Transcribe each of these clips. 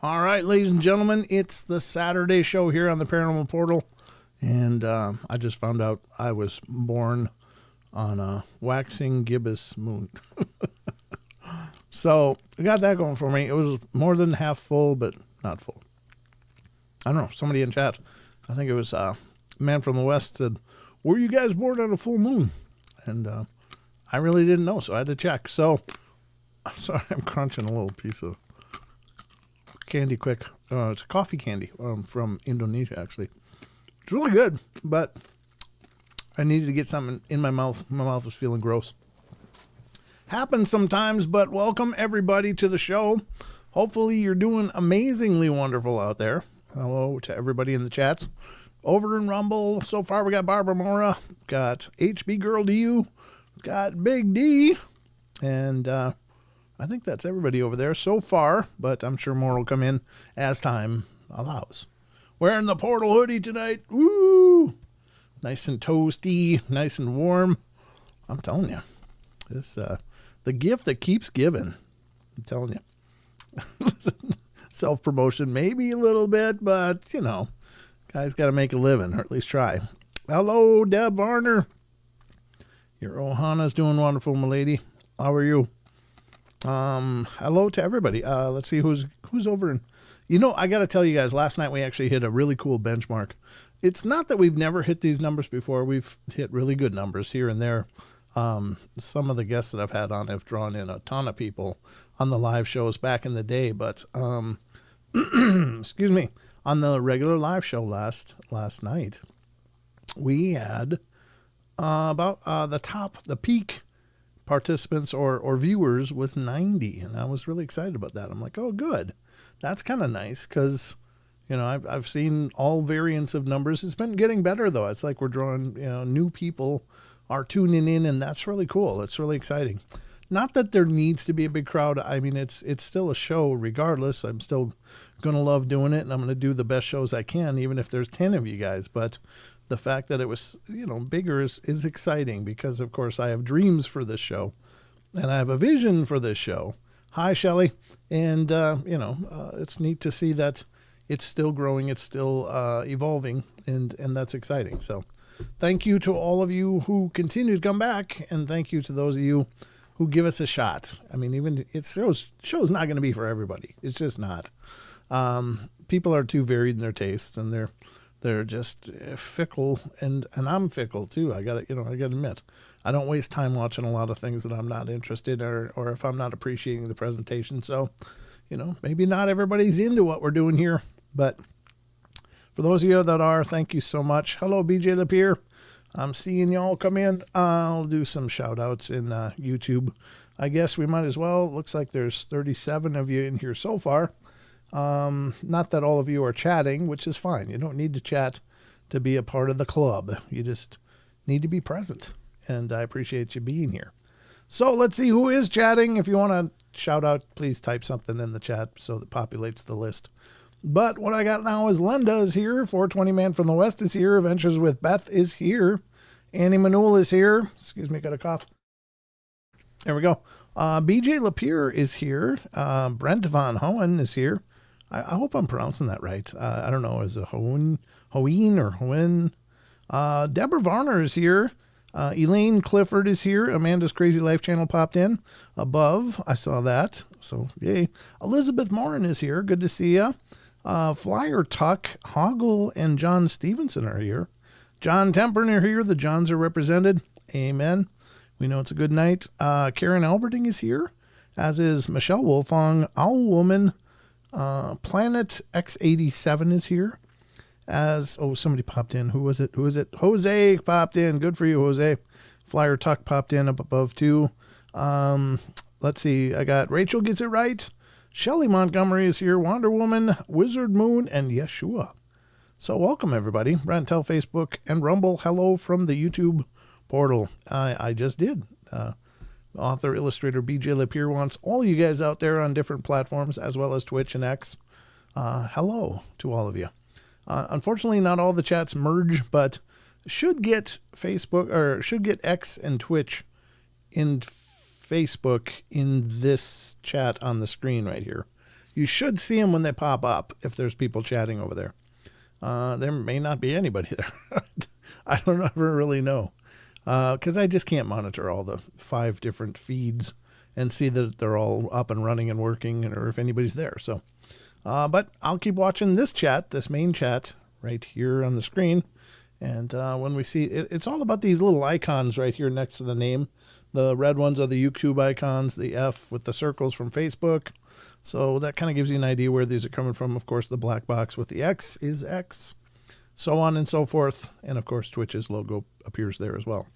All right, ladies and gentlemen, it's the Saturday show here on the Paranormal Portal, and I just found out I was born on a waxing gibbous moon. So I got that going for me. It was more than half full, but not full. I don't know. Somebody in chat, I think it was a man from the West, said, "Were you guys born on a full moon?" And I really didn't know, so I had to check. So I'm sorry, I'm crunching a little piece of candy quick. It's a coffee candy from Indonesia, actually. It's really good, but I needed to get something in my mouth. My mouth was feeling gross. Happens sometimes, but welcome everybody to the show. Hopefully you're doing amazingly wonderful out there. Hello to everybody in the chats. Over in Rumble, so far we got Barbara Mora, got HB Girl DU, got Big D, and I think that's everybody over there so far, but I'm sure more will come in as time allows. Wearing the Portal hoodie tonight. Woo! Nice and toasty, nice and warm. I'm telling you, this the gift that keeps giving. I'm telling you. Self-promotion, maybe a little bit, but, you know, guys got to make a living, or at least try. Hello, Deb Varner. Your Ohana's doing wonderful, my lady. How are you? Hello to everybody. Let's see who's over in, you know, I got to tell you guys, last night we actually hit a really cool benchmark. It's not that we've never hit these numbers before. We've hit really good numbers here and there. Some of the guests that I've had on have drawn in a ton of people on the live shows back in the day, but, excuse me, on the regular live show last night, we had, about, the peak participants or viewers was 90, and I was really excited about that. I'm like, oh, good. That's kind of nice, because, you know, I've seen all variants of numbers. It's been getting better, though. It's like we're drawing, you know, new people are tuning in, and that's really cool. It's really exciting. Not that there needs to be a big crowd. I mean, it's still a show regardless. I'm still going to love doing it, and I'm going to do the best shows I can, even if there's 10 of you guys. But the fact that it was, you know, bigger is exciting because, of course, I have dreams for this show and I have a vision for this show. Hi, Shelley. And, it's neat to see that it's still growing, it's still evolving, and that's exciting. So thank you to all of you who continue to come back, and thank you to those of you who give us a shot. I mean, even show's not going to be for everybody. It's just not. People are too varied in their tastes, and they're just fickle, and I'm fickle too. I gotta admit, I don't waste time watching a lot of things that I'm not interested or if I'm not appreciating the presentation. So, maybe not everybody's into what we're doing here, but for those of you that are, thank you so much. Hello, BJ Lapierre. I'm seeing y'all come in. I'll do some shout outs in YouTube. I guess we might as well. Looks like there's 37 of you in here so far. Not that all of you are chatting, which is fine. You don't need to chat to be a part of the club. You just need to be present. And I appreciate you being here. So let's see who is chatting. If you want to shout out, please type something in the chat so that populates the list. But what I got now is Linda is here. 420 Man from the West is here. Adventures with Beth is here. Annie Manul is here. Excuse me, got a cough. There we go. BJ Lapierre is here. Brent Von Hohen is here. I hope I'm pronouncing that right. I don't know. Is it Hohen or Hohen? Deborah Varner is here. Elaine Clifford is here. Amanda's Crazy Life channel popped in above. I saw that. So, yay. Elizabeth Morin is here. Good to see you. Flyer Tuck, Hoggle, and John Stevenson are here. John Tempern are here. The Johns are represented. Amen. We know it's a good night. Karen Alberting is here, as is Michelle Wolfong. Owl Woman, Planet X87 is here. Somebody popped in. Who was it? Jose popped in. Good for you, Jose. Flyer Tuck popped in up above too. Let's see. I got Rachel Gets It Right. Shelley Montgomery is here. Wonder Woman, Wizard Moon, and Yeshua. So welcome, everybody. Brent Tell, Facebook, and Rumble. Hello from the YouTube portal. I just did. Author, illustrator BJ Lapierre wants all you guys out there on different platforms, as well as Twitch and X. Hello to all of you. Unfortunately, not all the chats merge, but should get X and Twitch in Facebook in this chat on the screen right here. You should see them when they pop up if there's people chatting over there. There may not be anybody there. I don't ever really know because I just can't monitor all the 5 different feeds and see that they're all up and running and working or if anybody's there. So, but I'll keep watching this chat, this main chat right here on the screen. And when we see it's all about these little icons right here next to the name. The red ones are the YouTube icons, the F with the circles from Facebook. So that kind of gives you an idea where these are coming from. Of course, the black box with the X is X, so on and so forth. And of course, Twitch's logo appears there as well.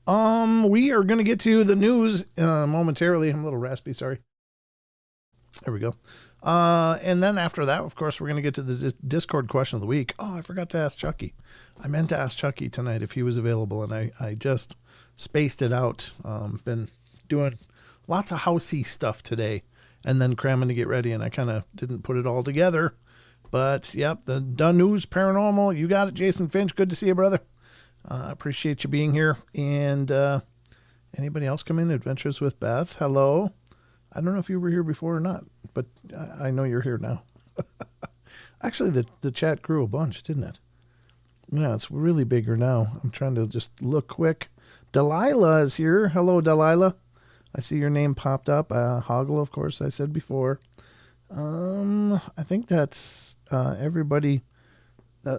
We are going to get to the news momentarily. I'm a little raspy, sorry. There we go. And then after that, of course, we're going to get to the Discord question of the week. Oh, I forgot to ask Chucky. I meant to ask Chucky tonight if he was available, and I just spaced it out. Been doing lots of housey stuff today and then cramming to get ready, and I kind of didn't put it all together. But, yep, the Dun News Paranormal. You got it, Jason Finch. Good to see you, brother. Appreciate you being here. And anybody else come in? Adventures with Beth. Hello. I don't know if you were here before or not, but I know you're here now. Actually, the chat grew a bunch, didn't it? Yeah, it's really bigger now. I'm trying to just look quick. Delilah is here. Hello, Delilah. I see your name popped up. Hoggle, of course, I said before. I think that's everybody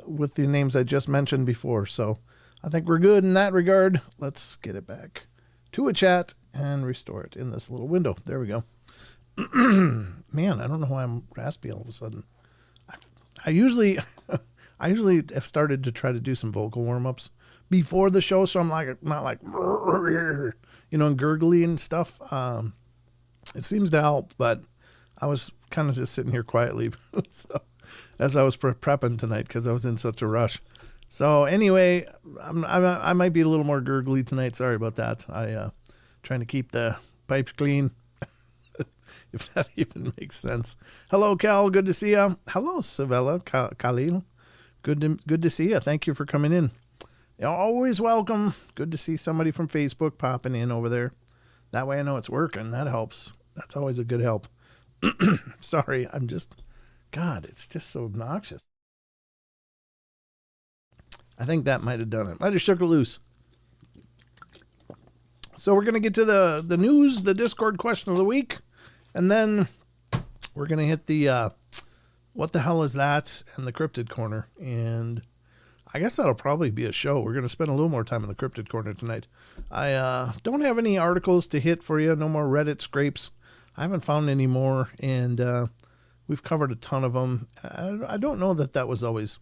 with the names I just mentioned before. So I think we're good in that regard. Let's get it back to a chat and restore it in this little window. There we go. Man, I don't know why I'm raspy all of a sudden. I usually have started to try to do some vocal warm-ups before the show, so I'm not like and gurgly and stuff. It seems to help, but I was kind of just sitting here quietly so, as I was prepping tonight because I was in such a rush. So anyway, I might be a little more gurgly tonight. Sorry about that. Trying to keep the pipes clean, if that even makes sense. Hello, Cal. Good to see you. Hello, Savella, Khalil. Good to see you. Thank you for coming in. You're always welcome. Good to see somebody from Facebook popping in over there. That way I know it's working. That helps. That's always a good help. Sorry, God, it's just so obnoxious. I think that might have done it. Might have shook it loose. So we're going to get to the news, the Discord question of the week, and then we're going to hit the what the hell is that and the cryptid corner. And I guess that'll probably be a show. We're going to spend a little more time in the cryptid corner tonight. I don't have any articles to hit for you. No more Reddit scrapes. I haven't found any more, and we've covered a ton of them. I don't know that was always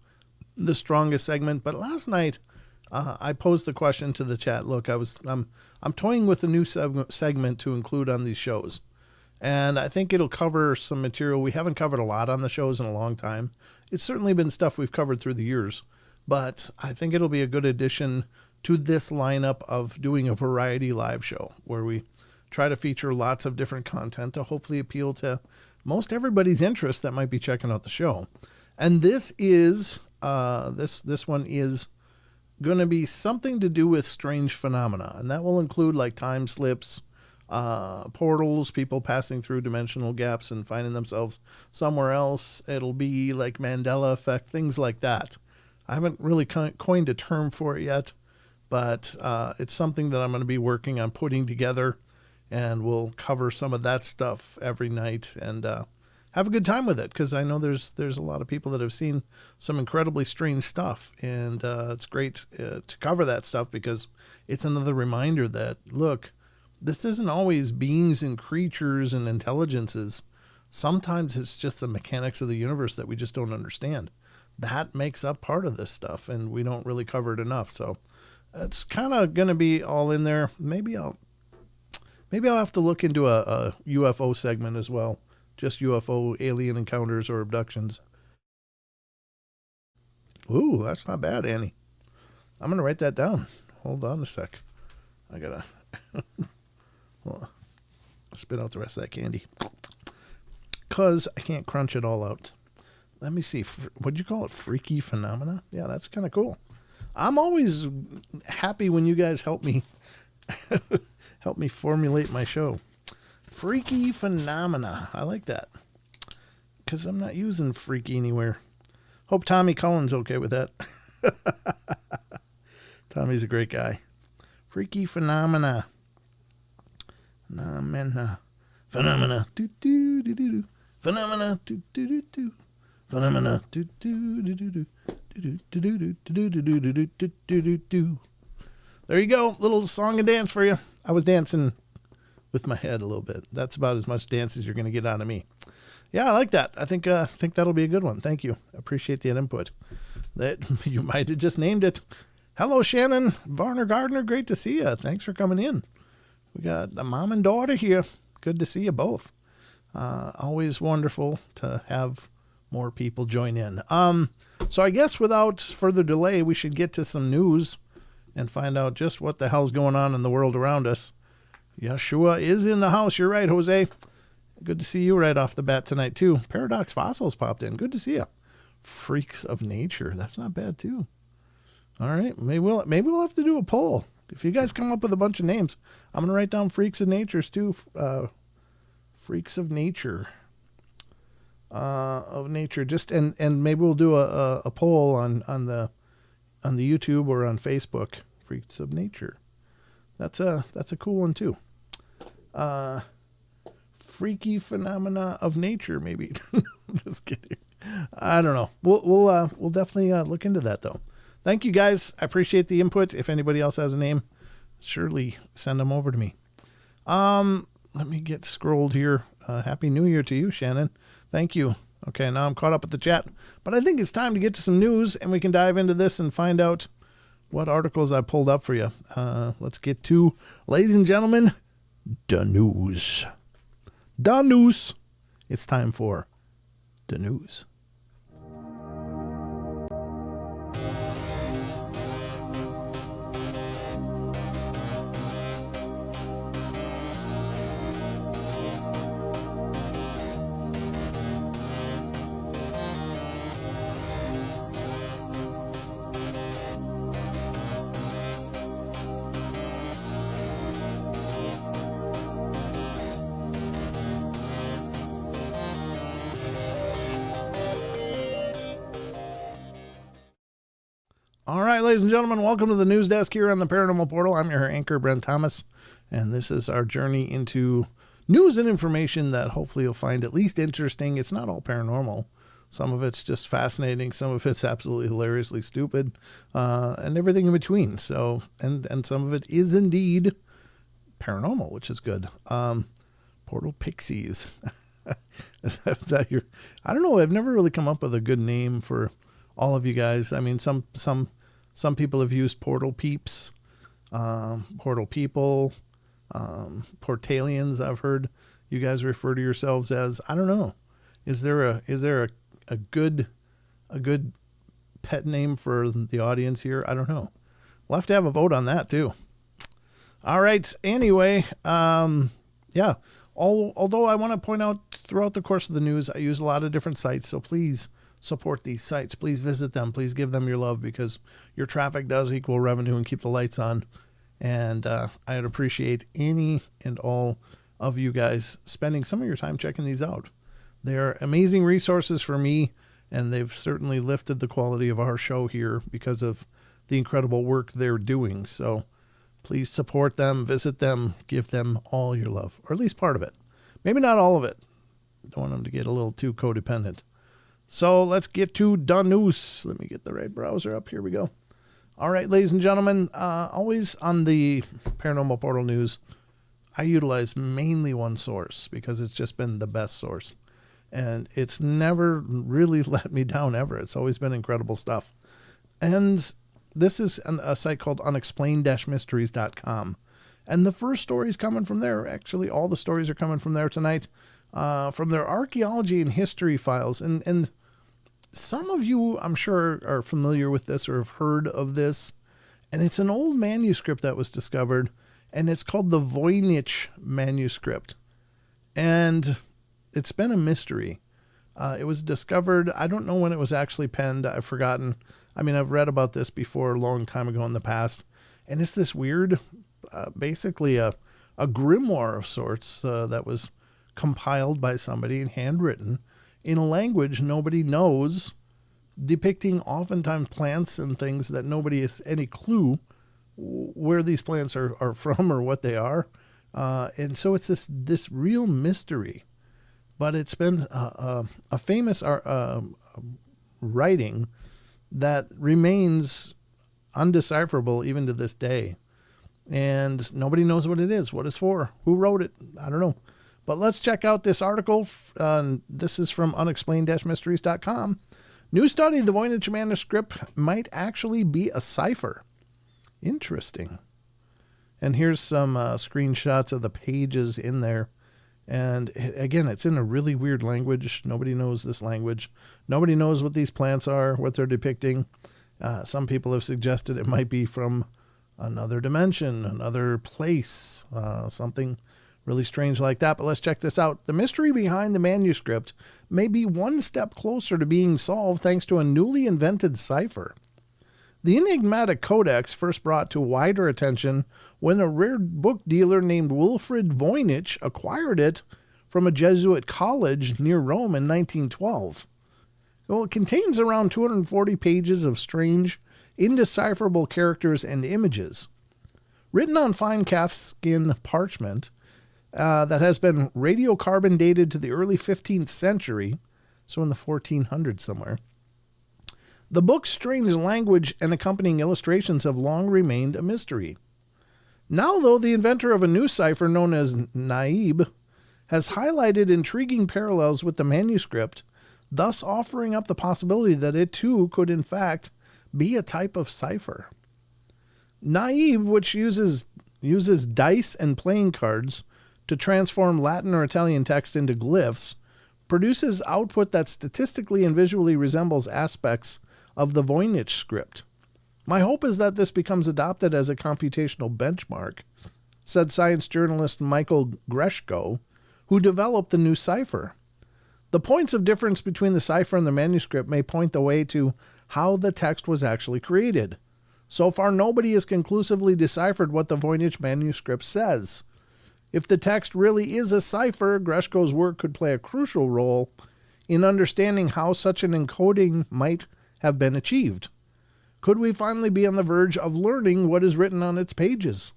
the strongest segment, but last night I posed the question to the chat. Look, I'm toying with a new segment to include on these shows, and I think it'll cover some material we haven't covered a lot on the shows in a long time. It's certainly been stuff we've covered through the years, but I think it'll be a good addition to this lineup of doing a variety live show where we try to feature lots of different content to hopefully appeal to most everybody's interest that might be checking out the show. And this is this one is going to be something to do with strange phenomena, and that will include like time slips, portals, people passing through dimensional gaps and finding themselves somewhere else. It'll be like Mandela effect, things like that. I haven't really coined a term for it yet, but it's something that I'm going to be working on putting together, and we'll cover some of that stuff every night and have a good time with it, because I know there's a lot of people that have seen some incredibly strange stuff, and it's great to cover that stuff because it's another reminder that, look, this isn't always beings and creatures and intelligences. Sometimes it's just the mechanics of the universe that we just don't understand. That makes up part of this stuff, and we don't really cover it enough. So it's kind of going to be all in there. Maybe I'll have to look into a UFO segment as well. Just UFO alien encounters or abductions. Ooh, that's not bad, Annie. I'm going to write that down. Hold on a sec. I got to spit out the rest of that candy, because I can't crunch it all out. Let me see. What'd you call it? Freaky phenomena? Yeah, that's kind of cool. I'm always happy when you guys help me formulate my show. Freaky phenomena. I like that, because I'm not using freaky anywhere. Hope Tommy Cullen's okay with that. Tommy's a great guy. Freaky phenomena. Phenomena. Do do do do do. Phenomena. Do do do do. Phenomena. Do do do do do. Do do do do do do do do do do. There you go. Little song and dance for you. I was dancing with my head a little bit. That's about as much dance as you're going to get out of me. Yeah, I like that. I think that'll be a good one. Thank you. Appreciate the input. That you might have just named it. Hello, Shannon Varner Gardner. Great to see you. Thanks for coming in. We got the mom and daughter here. Good to see you both. Always wonderful to have more people join in. So I guess without further delay, we should get to some news and find out just what the hell's going on in the world around us. Yeshua is in the house. You're right, Jose. Good to see you right off the bat tonight, too. Paradox Fossils popped in. Good to see you. Freaks of Nature. That's not bad, too. All right. Maybe we'll have to do a poll. If you guys come up with a bunch of names, I'm going to write down Freaks of Natures, too. Freaks of Nature. Of nature. Just and maybe we'll do a poll on the YouTube or on Facebook. Freaks of Nature. That's a cool one too. Freaky phenomena of nature, maybe. Just kidding. I don't know. We'll definitely look into that though. Thank you guys. I appreciate the input. If anybody else has a name, surely send them over to me. Let me get scrolled here. Happy New Year to you, Shannon. Thank you. Okay, now I'm caught up with the chat, but I think it's time to get to some news, and we can dive into this and find out what articles I pulled up for you. Let's get to, ladies and gentlemen, the news. The news. It's time for the news. All right, ladies and gentlemen, welcome to the news desk here on the Paranormal Portal. I'm your anchor, Brent Thomas, and this is our journey into news and information that hopefully you'll find at least interesting. It's not all paranormal. Some of it's just fascinating. Some of it's absolutely hilariously stupid, and everything in between. So, and some of it is indeed paranormal, which is good. Portal Pixies. is that your? I don't know. I've never really come up with a good name for all of you guys. I mean, some people have used Portal Peeps, Portal People, Portalians. I've heard you guys refer to yourselves as. I don't know. Is there a good pet name for the audience here? I don't know. We'll have to have a vote on that too. All right. Anyway, yeah. Although I want to point out throughout the course of the news, I use a lot of different sites, so please support these sites. Please visit them. Please give them your love, because your traffic does equal revenue and keep the lights on. And I'd appreciate any and all of you guys spending some of your time checking these out. They're amazing resources for me, and they've certainly lifted the quality of our show here because of the incredible work they're doing. So please support them, visit them, give them all your love, or at least part of it. Maybe not all of it. Don't want them to get a little too codependent. So let's get to the news. Let me get the right browser up. Here we go. All right, ladies and gentlemen, always on the Paranormal Portal news, I utilize mainly one source because it's just been the best source. And it's never really let me down ever. It's always been incredible stuff. And this is a site called unexplained-mysteries.com. And the first story is coming from there. Actually, all the stories are coming from there tonight. From their archaeology and history files. And some of you, I'm sure, are familiar with this or have heard of this. And it's an old manuscript that was discovered, and it's called the Voynich manuscript. And it's been a mystery. It was discovered, I don't know when it was actually penned. I've forgotten. I mean, I've read about this before a long time ago in the past. And it's this weird, basically a grimoire of sorts that was compiled by somebody and handwritten in a language nobody knows, depicting oftentimes plants and things that nobody has any clue where these plants are from or what they are. And so it's this real mystery. But it's been a famous writing that remains undecipherable even to this day. And nobody knows what it is, what it's for, who wrote it. I don't know. But let's check out this article. This is from unexplained-mysteries.com. New study, the Voynich manuscript might actually be a cipher. Interesting. And here's some screenshots of the pages in there. And again, it's in a really weird language. Nobody knows this language. Nobody knows what these plants are, what they're depicting. Some people have suggested it might be from another dimension, another place, something really strange like that. But let's check this out. The mystery behind the manuscript may be one step closer to being solved thanks to a newly invented cipher. The enigmatic codex first brought to wider attention when a rare book dealer named Wilfrid Voynich acquired it from a Jesuit college near Rome in 1912. Well, it contains around 240 pages of strange, indecipherable characters and images. Written on fine calfskin parchment that has been radiocarbon dated to the early 15th century, so in the 1400s somewhere. The book's strange language and accompanying illustrations have long remained a mystery. Now, though, the inventor of a new cipher known as Naib has highlighted intriguing parallels with the manuscript, thus offering up the possibility that it too could in fact be a type of cipher. Naib, which uses dice and playing cards to transform Latin or Italian text into glyphs, produces output that statistically and visually resembles aspects of the Voynich script. My hope is that this becomes adopted as a computational benchmark, said science journalist Michael Greshko, who developed the new cipher. The points of difference between the cipher and the manuscript may point the way to how the text was actually created. So far, nobody has conclusively deciphered what the Voynich manuscript says. If the text really is a cipher, Greshko's work could play a crucial role in understanding how such an encoding might have been achieved. Could we finally be on the verge of learning what is written on its pages?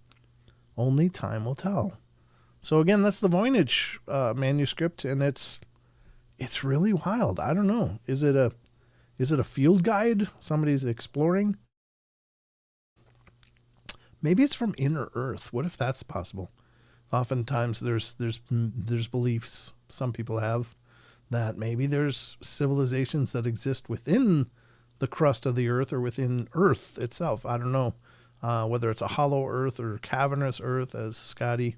Only time will tell. So again, that's the Voynich manuscript, and it's really wild. I don't know. Is it a field guide? Somebody's exploring? Maybe it's from inner Earth. What if that's possible? Oftentimes there's beliefs some people have that maybe there's civilizations that exist within the crust of the Earth or within Earth itself. I don't know whether it's a hollow Earth or cavernous Earth, as Scotty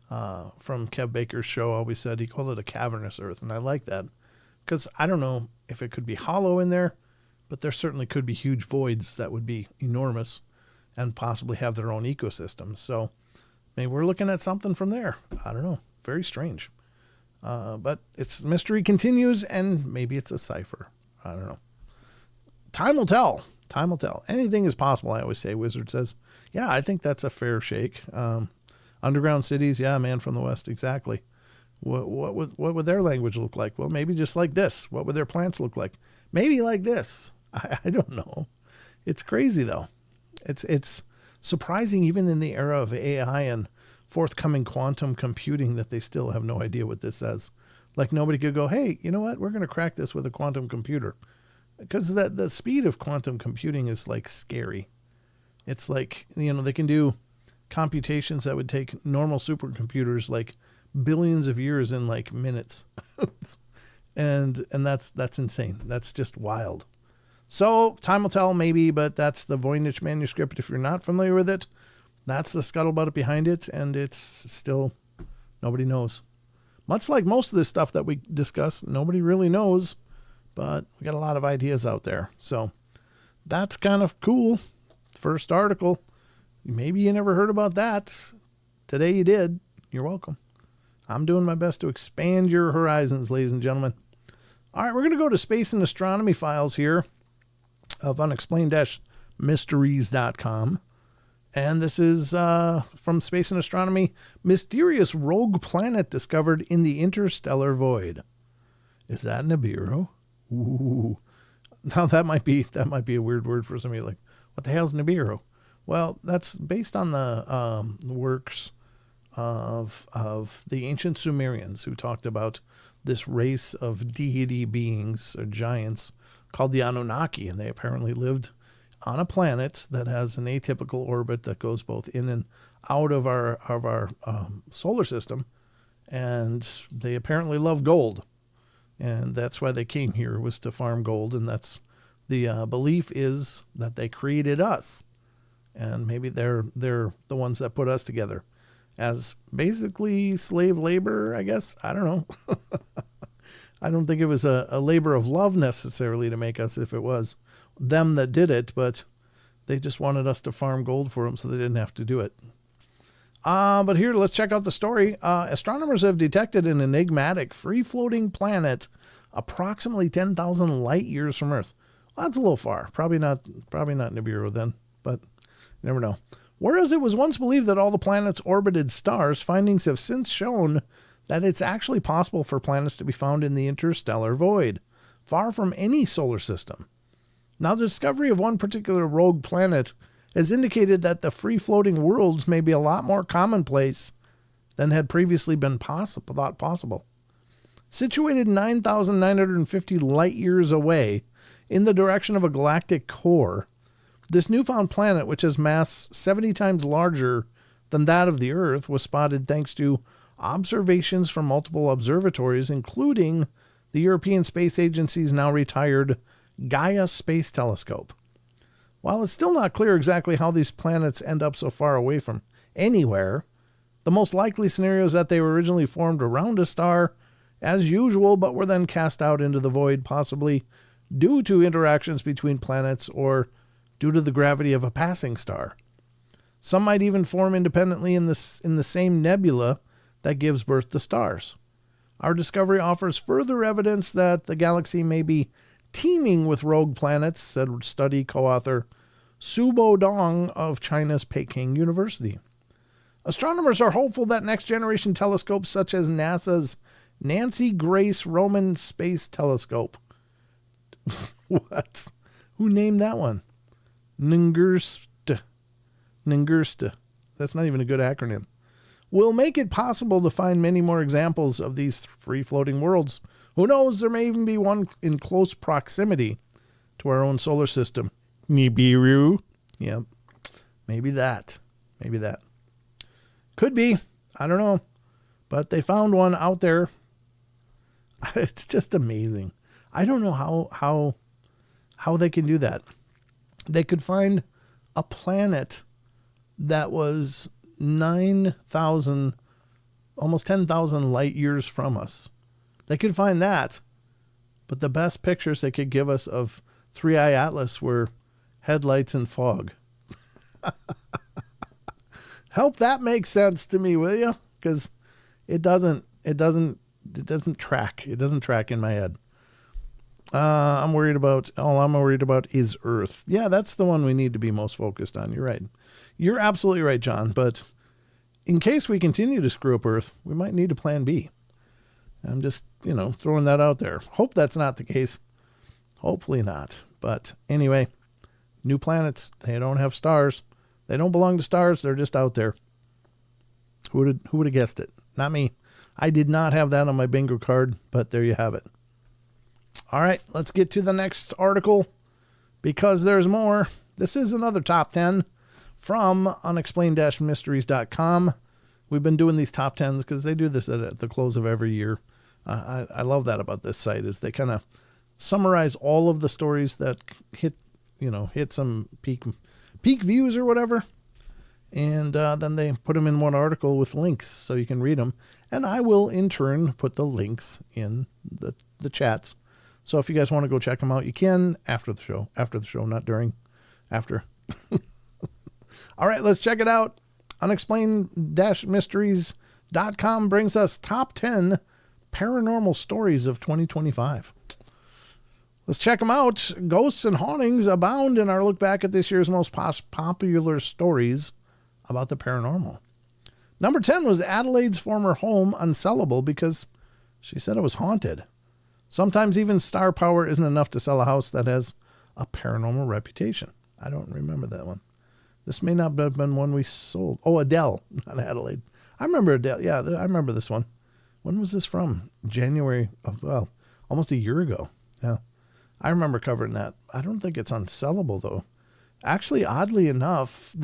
from Kev Baker's show always said. He called it a cavernous Earth, and I like that because I don't know if it could be hollow in there, but there certainly could be huge voids that would be enormous and possibly have their own ecosystem. So maybe we're looking at something from there. I don't know. Very strange. But its mystery continues, and maybe it's a cipher. I don't know. Time will tell. Time will tell. Anything is possible, I always say, Wizard says. Yeah, I think that's a fair shake. Underground cities, yeah, Man from the West, exactly. What would their language look like? Well, maybe just like this. What would their plants look like? Maybe like this. I don't know. It's crazy, though. It's surprising, even in the era of AI and forthcoming quantum computing, that they still have no idea what this says. Like nobody could go, hey, you know what? We're going to crack this with a quantum computer. Because the speed of quantum computing is like scary. It's like, they can do computations that would take normal supercomputers like billions of years in like minutes. and that's insane. That's just wild. So time will tell, maybe, but that's the Voynich manuscript. If you're not familiar with it, that's the scuttlebutt behind it, and it's still, nobody knows. Much like most of this stuff that we discuss, nobody really knows, but we got a lot of ideas out there. So that's kind of cool. First article. Maybe you never heard about that. Today you did. You're welcome. I'm doing my best to expand your horizons, ladies and gentlemen. All right, we're going to go to space and astronomy files here of unexplained-mysteries.com. And this is from Space and Astronomy. Mysterious rogue planet discovered in the interstellar void. Is that Nibiru? Ooh. Now that might be a weird word for somebody. Like, what the hell's Nibiru? Well, that's based on the works of the ancient Sumerians, who talked about this race of deity beings or giants called the Anunnaki, and they apparently lived on a planet that has an atypical orbit that goes both in and out of our solar system, and they apparently love gold, and that's why they came here, was to farm gold, and that's the belief is that they created us, and maybe they're the ones that put us together as basically slave labor, I guess. I don't know. I don't think it was a labor of love necessarily to make us, if it was them that did it, but they just wanted us to farm gold for them so they didn't have to do it. But here, let's check out the story. Astronomers have detected an enigmatic free-floating planet approximately 10,000 light years from Earth. Well, that's a little far. Probably not Nibiru then, but you never know. Whereas it was once believed that all the planets orbited stars, findings have since shown that it's actually possible for planets to be found in the interstellar void, far from any solar system. Now, the discovery of one particular rogue planet has indicated that the free-floating worlds may be a lot more commonplace than had previously been thought possible. Situated 9,950 light-years away in the direction of a galactic core, this newfound planet, which has mass 70 times larger than that of the Earth, was spotted thanks to observations from multiple observatories, including the European Space Agency's now retired Gaia Space Telescope. While it's still not clear exactly how these planets end up so far away from anywhere, the most likely scenario is that they were originally formed around a star, as usual, but were then cast out into the void, possibly due to interactions between planets or due to the gravity of a passing star. Some might even form independently in the same nebula that gives birth to stars. Our discovery offers further evidence that the galaxy may be teeming with rogue planets, said study co-author Subo Dong of China's Peking University. Astronomers are hopeful that next-generation telescopes such as NASA's Nancy Grace Roman Space Telescope. What? Who named that one? Nungursta. That's not even a good acronym. Will make it possible to find many more examples of these free-floating worlds. Who knows, there may even be one in close proximity to our own solar system. Nibiru. Yep. Maybe that. Could be. I don't know. But they found one out there. It's just amazing. I don't know how they can do that. They could find a planet that was 9,000, almost 10,000 light years from us. They could find that. But the best pictures they could give us of 3i Atlas were headlights and fog. Help that make sense to me, will you? Because it doesn't track. It doesn't track in my head. All I'm worried about is Earth. Yeah, that's the one we need to be most focused on. You're right. You're absolutely right, John. But in case we continue to screw up Earth, we might need a plan B. I'm just, throwing that out there. Hope that's not the case. Hopefully not. But anyway, new planets, they don't have stars. They don't belong to stars. They're just out there. Who would have guessed it? Not me. I did not have that on my bingo card, but there you have it. All right, let's get to the next article because there's more. This is another top 10 from unexplained-mysteries.com. We've been doing these top 10s because they do this at the close of every year. I love that about this site is they kind of summarize all of the stories that hit some peak views or whatever. And then they put them in one article with links so you can read them. And I will, in turn, put the links in the chats. So if you guys want to go check them out, you can after the show. After the show, not during. After. All right, let's check it out. Unexplained-mysteries.com brings us top 10 paranormal stories of 2025. Let's check them out. Ghosts and hauntings abound in our look back at this year's most popular stories about the paranormal. Number 10 was Adelaide's former home unsellable because she said it was haunted. Sometimes even star power isn't enough to sell a house that has a paranormal reputation. I don't remember that one. This may not have been one we sold. Oh, Adele, not Adelaide. I remember Adele. Yeah, I remember this one. When was this from? January of, almost a year ago. Yeah. I remember covering that. I don't think it's unsellable, though. Actually, oddly enough,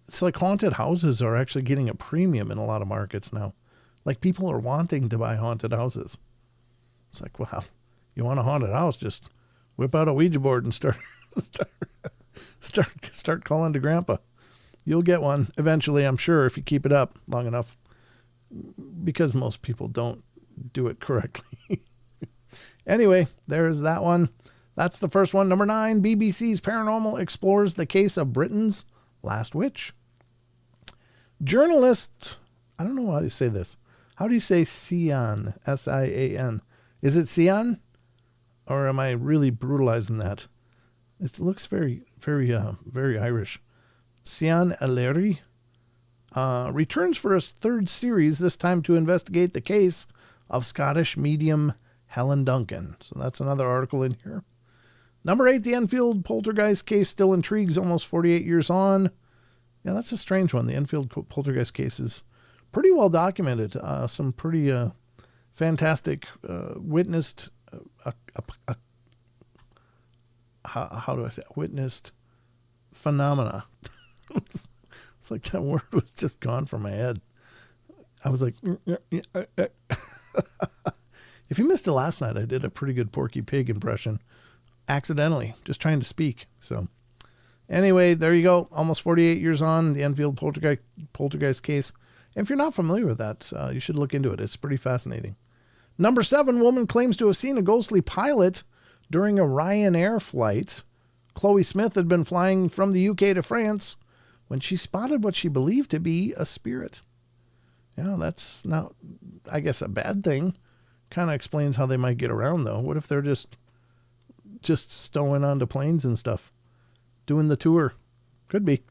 it's like haunted houses are actually getting a premium in a lot of markets now. Like people are wanting to buy haunted houses. It's like, wow, you want a haunted house? Just whip out a Ouija board and start calling to Grandpa. You'll get one eventually, I'm sure, if you keep it up long enough. Because most people don't do it correctly. Anyway, there's that one. That's the first one. Number 9, BBC's Paranormal explores the case of Britain's last witch. Journalist, I don't know how to say this. How do you say Sian? S-I-A-N. Is it Sian? Or am I really brutalizing that? It looks very, very, very Irish. Sian Aleri returns for his third series, this time to investigate the case of Scottish medium Helen Duncan. So that's another article in here. Number 8, the Enfield poltergeist case still intrigues almost 48 years on. Yeah, that's a strange one. The Enfield poltergeist case is pretty well documented. Some pretty fantastic witnessed, how do I say it? Witnessed phenomena. It's like that word was just gone from my head. I was like, if you missed it last night, I did a pretty good Porky Pig impression. Accidentally, just trying to speak. So anyway, there you go. Almost 48 years on, the Enfield poltergeist case. And if you're not familiar with that, you should look into it. It's pretty fascinating. Number 7, woman claims to have seen a ghostly pilot during a Ryanair flight. Chloe Smith had been flying from the UK to France when she spotted what she believed to be a spirit. Yeah, that's not, I guess, a bad thing. Kind of explains how they might get around, though. What if they're just stowing onto planes and stuff, doing the tour? Could be.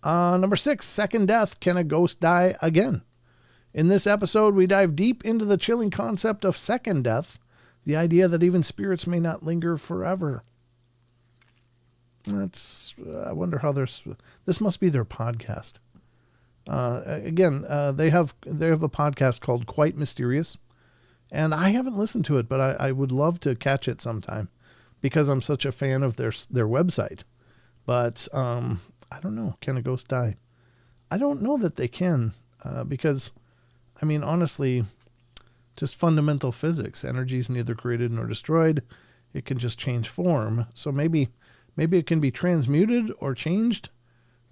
Number 6, second death. Can a ghost die again? In this episode, we dive deep into the chilling concept of second death, the idea that even spirits may not linger forever. I wonder how this must be their podcast. Again, they have a podcast called Quite Mysterious, and I haven't listened to it, but I would love to catch it sometime because I'm such a fan of their website. But I don't know. Can a ghost die? I don't know that they can because, I mean, honestly, just fundamental physics. Energy is neither created nor destroyed. It can just change form. So maybe it can be transmuted or changed,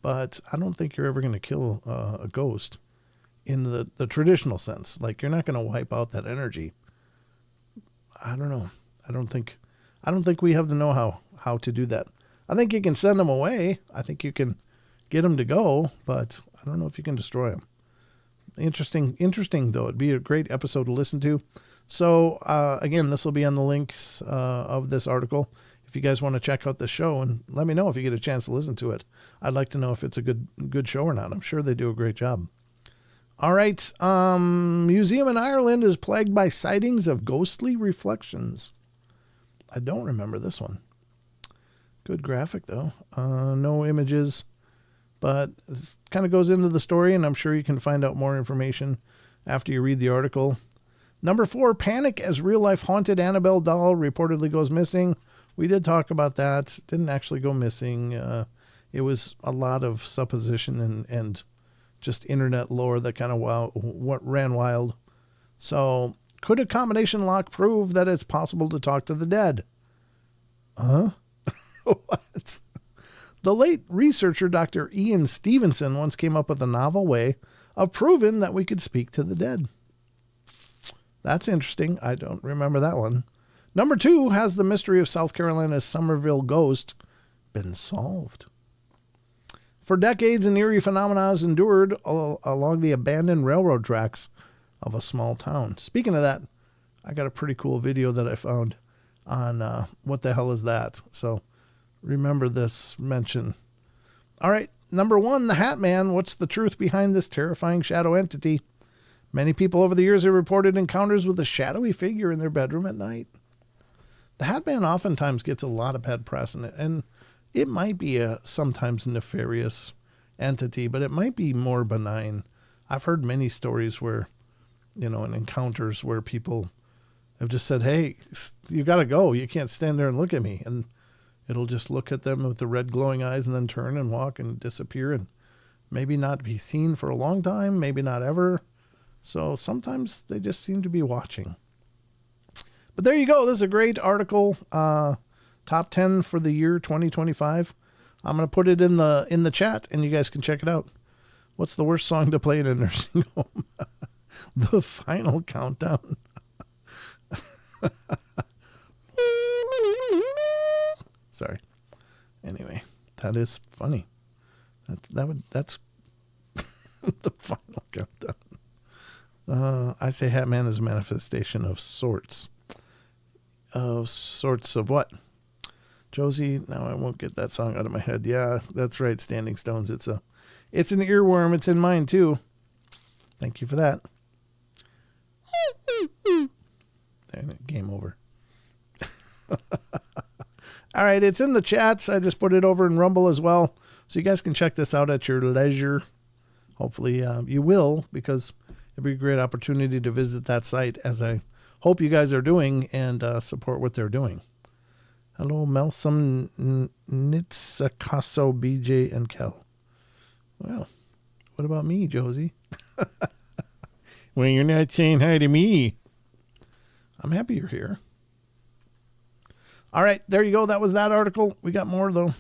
but I don't think you're ever going to kill a ghost in the traditional sense. Like, you're not going to wipe out that energy. I don't know. I don't think we have the know how to do that. I think you can send them away. I think you can get them to go, but I don't know if you can destroy them. Interesting though. It'd be a great episode to listen to. So again, this will be on the links of this article. If you guys want to check out the show, and let me know if you get a chance to listen to it. I'd like to know if it's a good show or not. I'm sure they do a great job. All right. Museum in Ireland is plagued by sightings of ghostly reflections. I don't remember this one. Good graphic though. No images, but it kind of goes into the story, and I'm sure you can find out more information after you read the article. Number 4, panic as real-life haunted Annabelle doll reportedly goes missing. We did talk about that. Didn't actually go missing. It was a lot of supposition and just internet lore that kind of ran wild. So, could a combination lock prove that it's possible to talk to the dead? Huh? What? The late researcher Dr. Ian Stevenson once came up with a novel way of proving that we could speak to the dead. That's interesting. I don't remember that one. Number 2, has the mystery of South Carolina's Somerville ghost been solved? For decades, an eerie phenomenon has endured along the abandoned railroad tracks of a small town. Speaking of that, I got a pretty cool video that I found on what the hell is that? So remember this mention. All right, number 1, the Hat Man. What's the truth behind this terrifying shadow entity? Many people over the years have reported encounters with a shadowy figure in their bedroom at night. The Hat Man oftentimes gets a lot of bad press, and it might be a sometimes nefarious entity, but it might be more benign. I've heard many stories where, in encounters where people have just said, hey, you got to go. You can't stand there and look at me. And it'll just look at them with the red glowing eyes and then turn and walk and disappear and maybe not be seen for a long time, maybe not ever. So sometimes they just seem to be watching. But there you go. This is a great article. Top 10 for the year 2025. I'm going to put it in the chat and you guys can check it out. What's the worst song to play in a nursing home? The Final Countdown. Sorry. Anyway, that is funny. That's the Final Countdown. I say Hat Man is a manifestation of sorts. Of sorts of what? Josie, now I won't get that song out of my head. Yeah, that's right, Standing Stones. It's an earworm. It's in mine too. Thank you for that. Game over. All right, it's in the chats. I just put it over in Rumble as well. So you guys can check this out at your leisure. Hopefully you will, because it'd be a great opportunity to visit that site, as I hope you guys are doing, and support what they're doing. Hello, Melsum, Nitsakaso, BJ, and Kel. Well, what about me, Josie? Well, you're not saying hi to me. I'm happy you're here. All right, there you go. That was that article. We got more, though.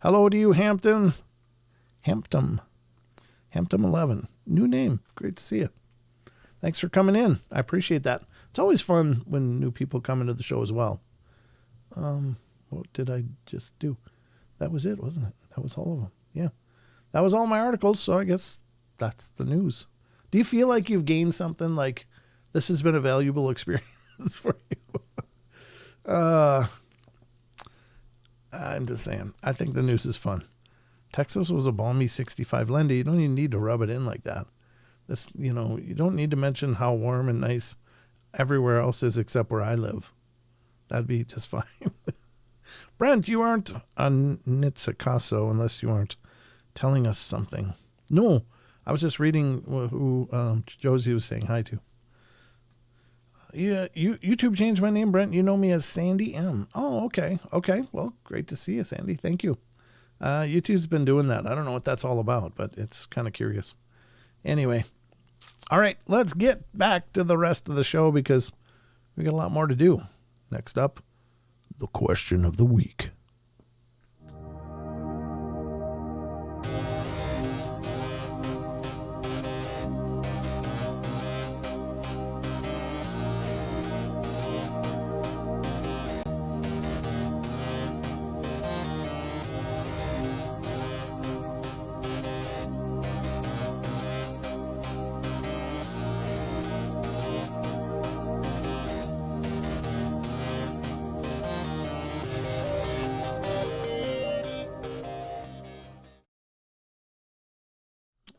Hello to you, Hampton 11. New name. Great to see you. Thanks for coming in. I appreciate that. It's always fun when new people come into the show as well. What did I just do? That was it, wasn't it? That was all of them. Yeah. That was all my articles, so I guess that's the news. Do you feel like you've gained something? Like this has been a valuable experience for you? I'm just saying. I think the news is fun. Texas was a balmy 65. Linda, you don't even need to rub it in like that. This, you don't need to mention how warm and nice everywhere else is except where I live. That'd be just fine. Brent, you aren't a Nitsacaso unless you aren't telling us something. No, I was just reading who Josie was saying hi to. Yeah, YouTube changed my name, Brent. You know me as Sandy M. Oh, okay. Okay. Well, great to see you, Sandy. Thank you. YouTube's been doing that. I don't know what that's all about, but it's kind of curious. Anyway. All right, let's get back to the rest of the show because we got a lot more to do. Next up, the question of the week.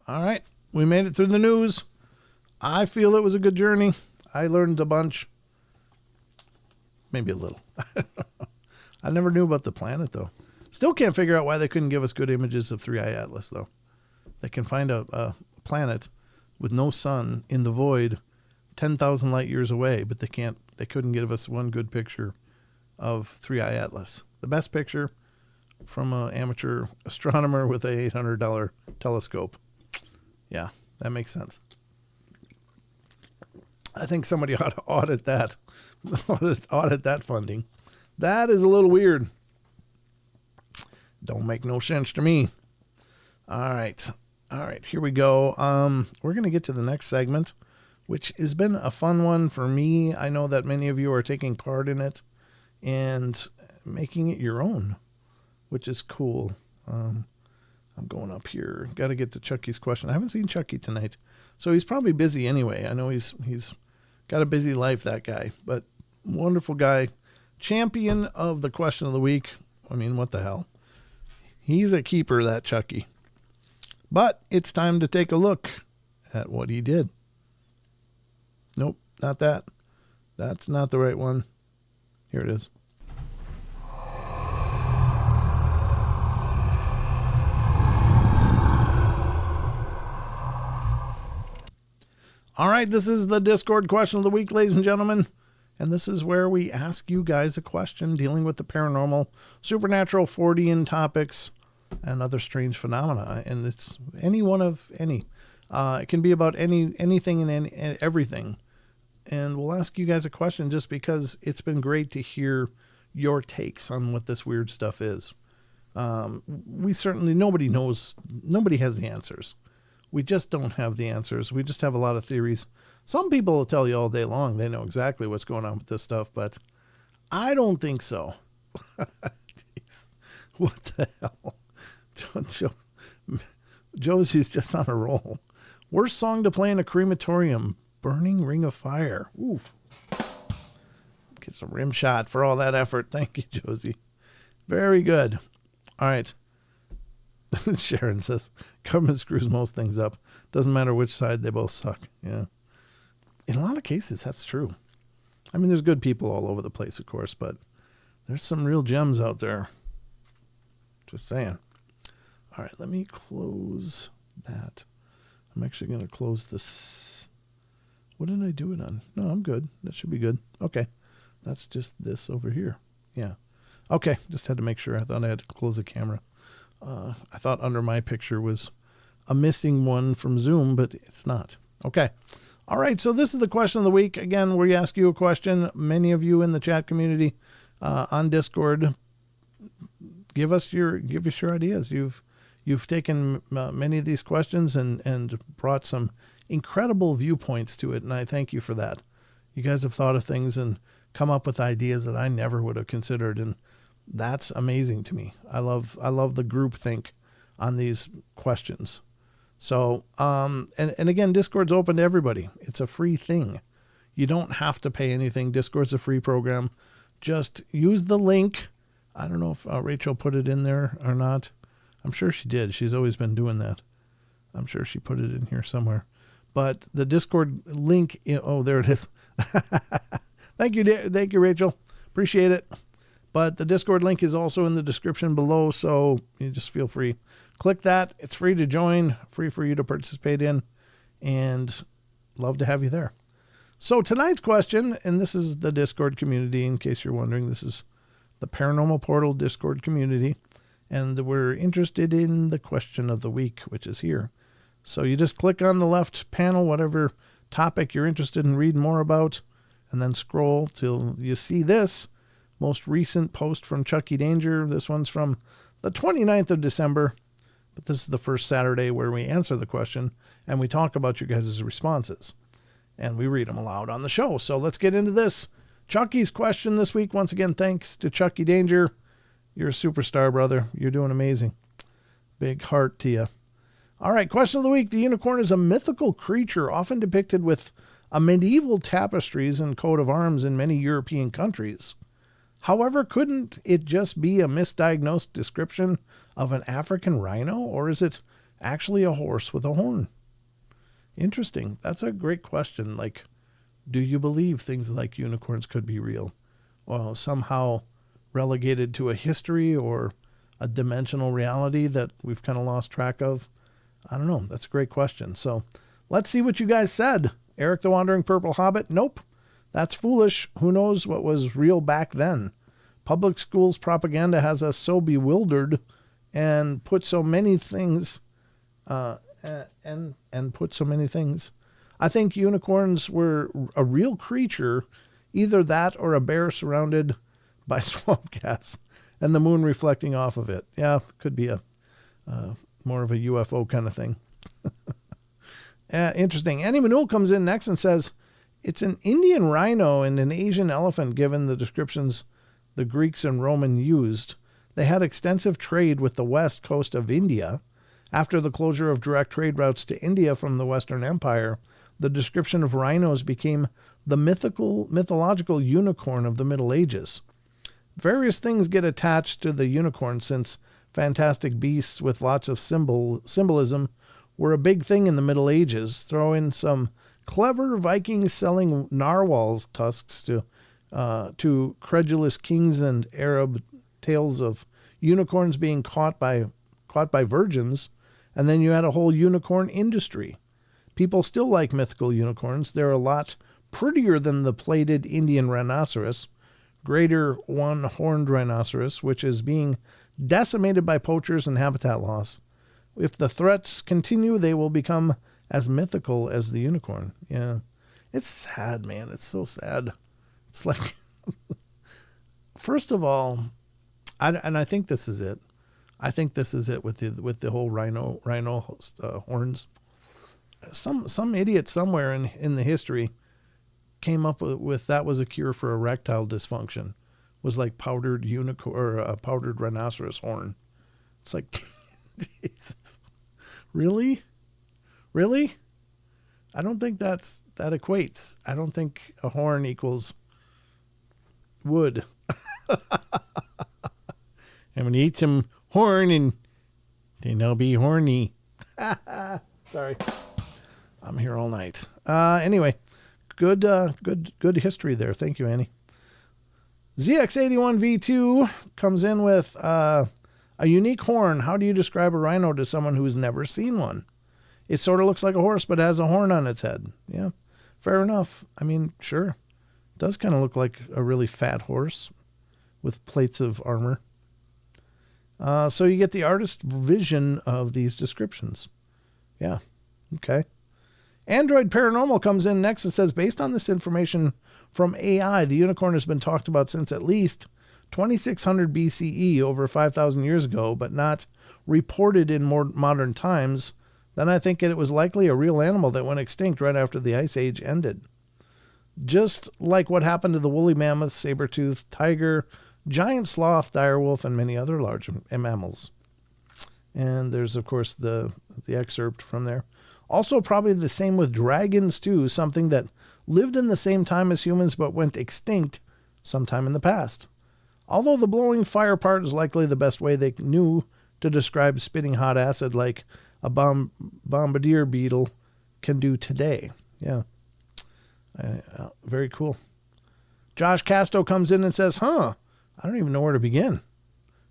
All right, we made it through the news. I feel it was a good journey. I learned a bunch. Maybe a little. I never knew about the planet, though. Still can't figure out why they couldn't give us good images of 3i Atlas, though. They can find a planet with no sun in the void 10,000 light years away, but they couldn't give us one good picture of 3i Atlas. The best picture from an amateur astronomer with a $800 telescope. Yeah, that makes sense. I think somebody ought to audit that. audit that funding. That is a little weird. Don't make no sense to me. All right, here we go. We're going to get to the next segment, which has been a fun one for me. I know that many of you are taking part in it and making it your own, which is cool. I'm going up here. Got to get to Chucky's question. I haven't seen Chucky tonight, so he's probably busy anyway. I know he's got a busy life, that guy, but wonderful guy. Champion of the question of the week. I mean, what the hell? He's a keeper, that Chucky. But it's time to take a look at what he did. Nope, not that. That's not the right one. Here it is. All right, this is the Discord question of the week, ladies and gentlemen. And this is where we ask you guys a question dealing with the paranormal, supernatural, Fortean topics, and other strange phenomena. And it's any one of any. It can be about anything and everything. And we'll ask you guys a question just because it's been great to hear your takes on what this weird stuff is. Nobody knows, nobody has the answers. We just don't have the answers. We just have a lot of theories. Some people will tell you all day long they know exactly what's going on with this stuff, but I don't think so. Jeez. What the hell? Josie's just on a roll. Worst song to play in a crematorium, Burning Ring of Fire. Ooh. Get some rim shot for all that effort. Thank you, Josie. Very good. All right. Sharon says, government screws most things up. Doesn't matter which side, they both suck. Yeah. In a lot of cases, that's true. I mean, there's good people all over the place, of course, but there's some real gems out there. Just saying. All right, let me close that. I'm actually going to close this. What did I do it on? No, I'm good. That should be good. Okay. That's just this over here. Yeah. Okay. Just had to make sure. I thought I had to close the camera. I thought under my picture was a missing one from Zoom, but it's not. Okay. All right. So this is the question of the week. Again, we ask you a question. Many of you in the chat community on Discord, give us your ideas. You've taken many of these questions and brought some incredible viewpoints to it, and I thank you for that. You guys have thought of things and come up with ideas that I never would have considered, and that's amazing to me. I love the group think on these questions. So, and again, Discord's open to everybody. It's a free thing. You don't have to pay anything. Discord's a free program. Just use the link. I don't know if Rachel put it in there or not. I'm sure she did. She's always been doing that. I'm sure she put it in here somewhere. But the Discord link, oh, there it is. Thank you, Rachel. Appreciate it. But the Discord link is also in the description below, so you just feel free. Click that. It's free to join, free for you to participate in, and love to have you there. So tonight's question, and this is the Discord community, in case you're wondering, this is the Paranormal Portal Discord community, and we're interested in the question of the week, which is here. So you just click on the left panel, whatever topic you're interested in reading more about, and then scroll till you see this most recent post from Chucky Danger. This one's from the 29th of December, but this is the first Saturday where we answer the question, and we talk about you guys' responses. And we read them aloud on the show. So let's get into this. Chucky's question this week. Once again, thanks to Chucky Danger. You're a superstar, brother. You're doing amazing. Big heart to you. All right, question of the week. The unicorn is a mythical creature often depicted with a medieval tapestries and coat of arms in many European countries. However, couldn't it just be a misdiagnosed description of an African rhino, or is it actually a horse with a horn? Interesting. That's a great question. Like, do you believe things like unicorns could be real? Well, somehow relegated to a history or a dimensional reality that we've kind of lost track of? I don't know. That's a great question. So let's see what you guys said. Eric the Wandering Purple Hobbit. Nope. That's foolish. Who knows what was real back then? Public schools propaganda has us so bewildered and put so many things and put so many things. I think unicorns were a real creature, either that or a bear surrounded by swamp gas and the moon reflecting off of it. Yeah, could be a more of a UFO kind of thing. Interesting. Annie Manul comes in next and says, it's an Indian rhino and an Asian elephant given the descriptions the Greeks and Roman used. They had extensive trade with the west coast of India. After the closure of direct trade routes to India from the Western Empire, the description of rhinos became the mythological unicorn of the Middle Ages. Various things get attached to the unicorn since fantastic beasts with lots of symbolism were a big thing in the Middle Ages. Throw in some clever Vikings selling narwhal tusks to credulous kings and Arab tales of unicorns being caught by virgins, and then you had a whole unicorn industry. People still like mythical unicorns. They're a lot prettier than the plated Indian rhinoceros, greater one-horned rhinoceros, which is being decimated by poachers and habitat loss. If the threats continue, they will become as mythical as the unicorn. Yeah. It's sad, man. It's so sad. It's like, first of all, I think this is it. I think this is it with the whole rhino horns. Some idiot somewhere in the history came up with that was a cure for erectile dysfunction. Was like powdered unicorn or a powdered rhinoceros horn. It's like, Jesus, really? I don't think that equates. I don't think a horn equals wood. And when you eat some horn, and then I'll be horny. Sorry, I'm here all night. Anyway, good history there. Thank you, Annie. ZX81V2 comes in with a unique horn. How do you describe a rhino to someone who's never seen one? It sort of looks like a horse, but has a horn on its head. Yeah, fair enough. I mean, sure. It does kind of look like a really fat horse with plates of armor. So you get the artist vision of these descriptions. Yeah, okay. Android Paranormal comes in next and says, based on this information from AI, the unicorn has been talked about since at least 2600 BCE, over 5,000 years ago, but not reported in more modern times. Then I think it was likely a real animal that went extinct right after the Ice Age ended. Just like what happened to the woolly mammoth, saber-toothed tiger, giant sloth, direwolf, and many other large mammals. And there's, of course, the excerpt from there. Also, probably the same with dragons, too, something that lived in the same time as humans but went extinct sometime in the past. Although the blowing fire part is likely the best way they knew to describe spitting hot acid like a bombardier beetle can do today. Yeah. Very cool. Josh Casto comes in and says, I don't even know where to begin.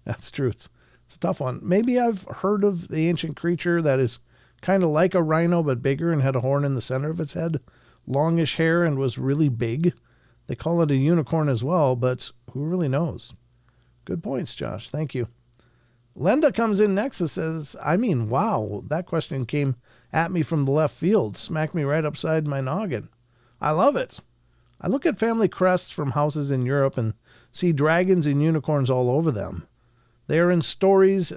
That's true. It's a tough one. Maybe I've heard of the ancient creature that is kind of like a rhino but bigger and had a horn in the center of its head, longish hair, and was really big. They call it a unicorn as well, but who really knows? Good points, Josh. Thank you. Lenda comes in next and says, wow, that question came at me from the left field, smacked me right upside my noggin. I love it. I look at family crests from houses in Europe and see dragons and unicorns all over them. They are in stories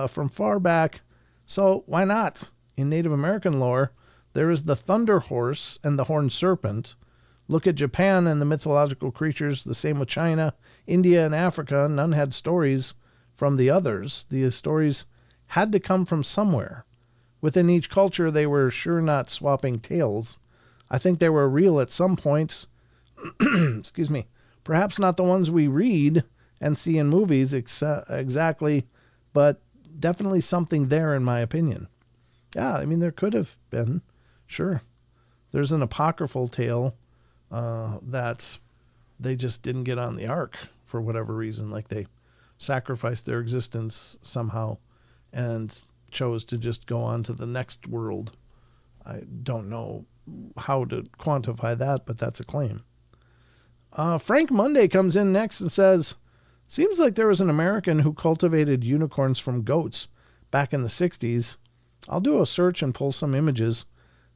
from far back, so why not? In Native American lore, there is the thunder horse and the horned serpent. Look at Japan and the mythological creatures, the same with China, India, and Africa. None had stories from the others. The stories had to come from somewhere. Within each culture, they were sure not swapping tales. I think they were real at some points. Excuse me. Perhaps not the ones we read and see in movies exactly, but definitely something there in my opinion. Yeah, there could have been. Sure. There's an apocryphal tale that they just didn't get on the ark for whatever reason. Like they sacrificed their existence somehow and chose to just go on to the next world. I don't know how to quantify that, but that's a claim. Frank Monday comes in next and says, seems like there was an American who cultivated unicorns from goats back in the 60s. I'll do a search and pull some images.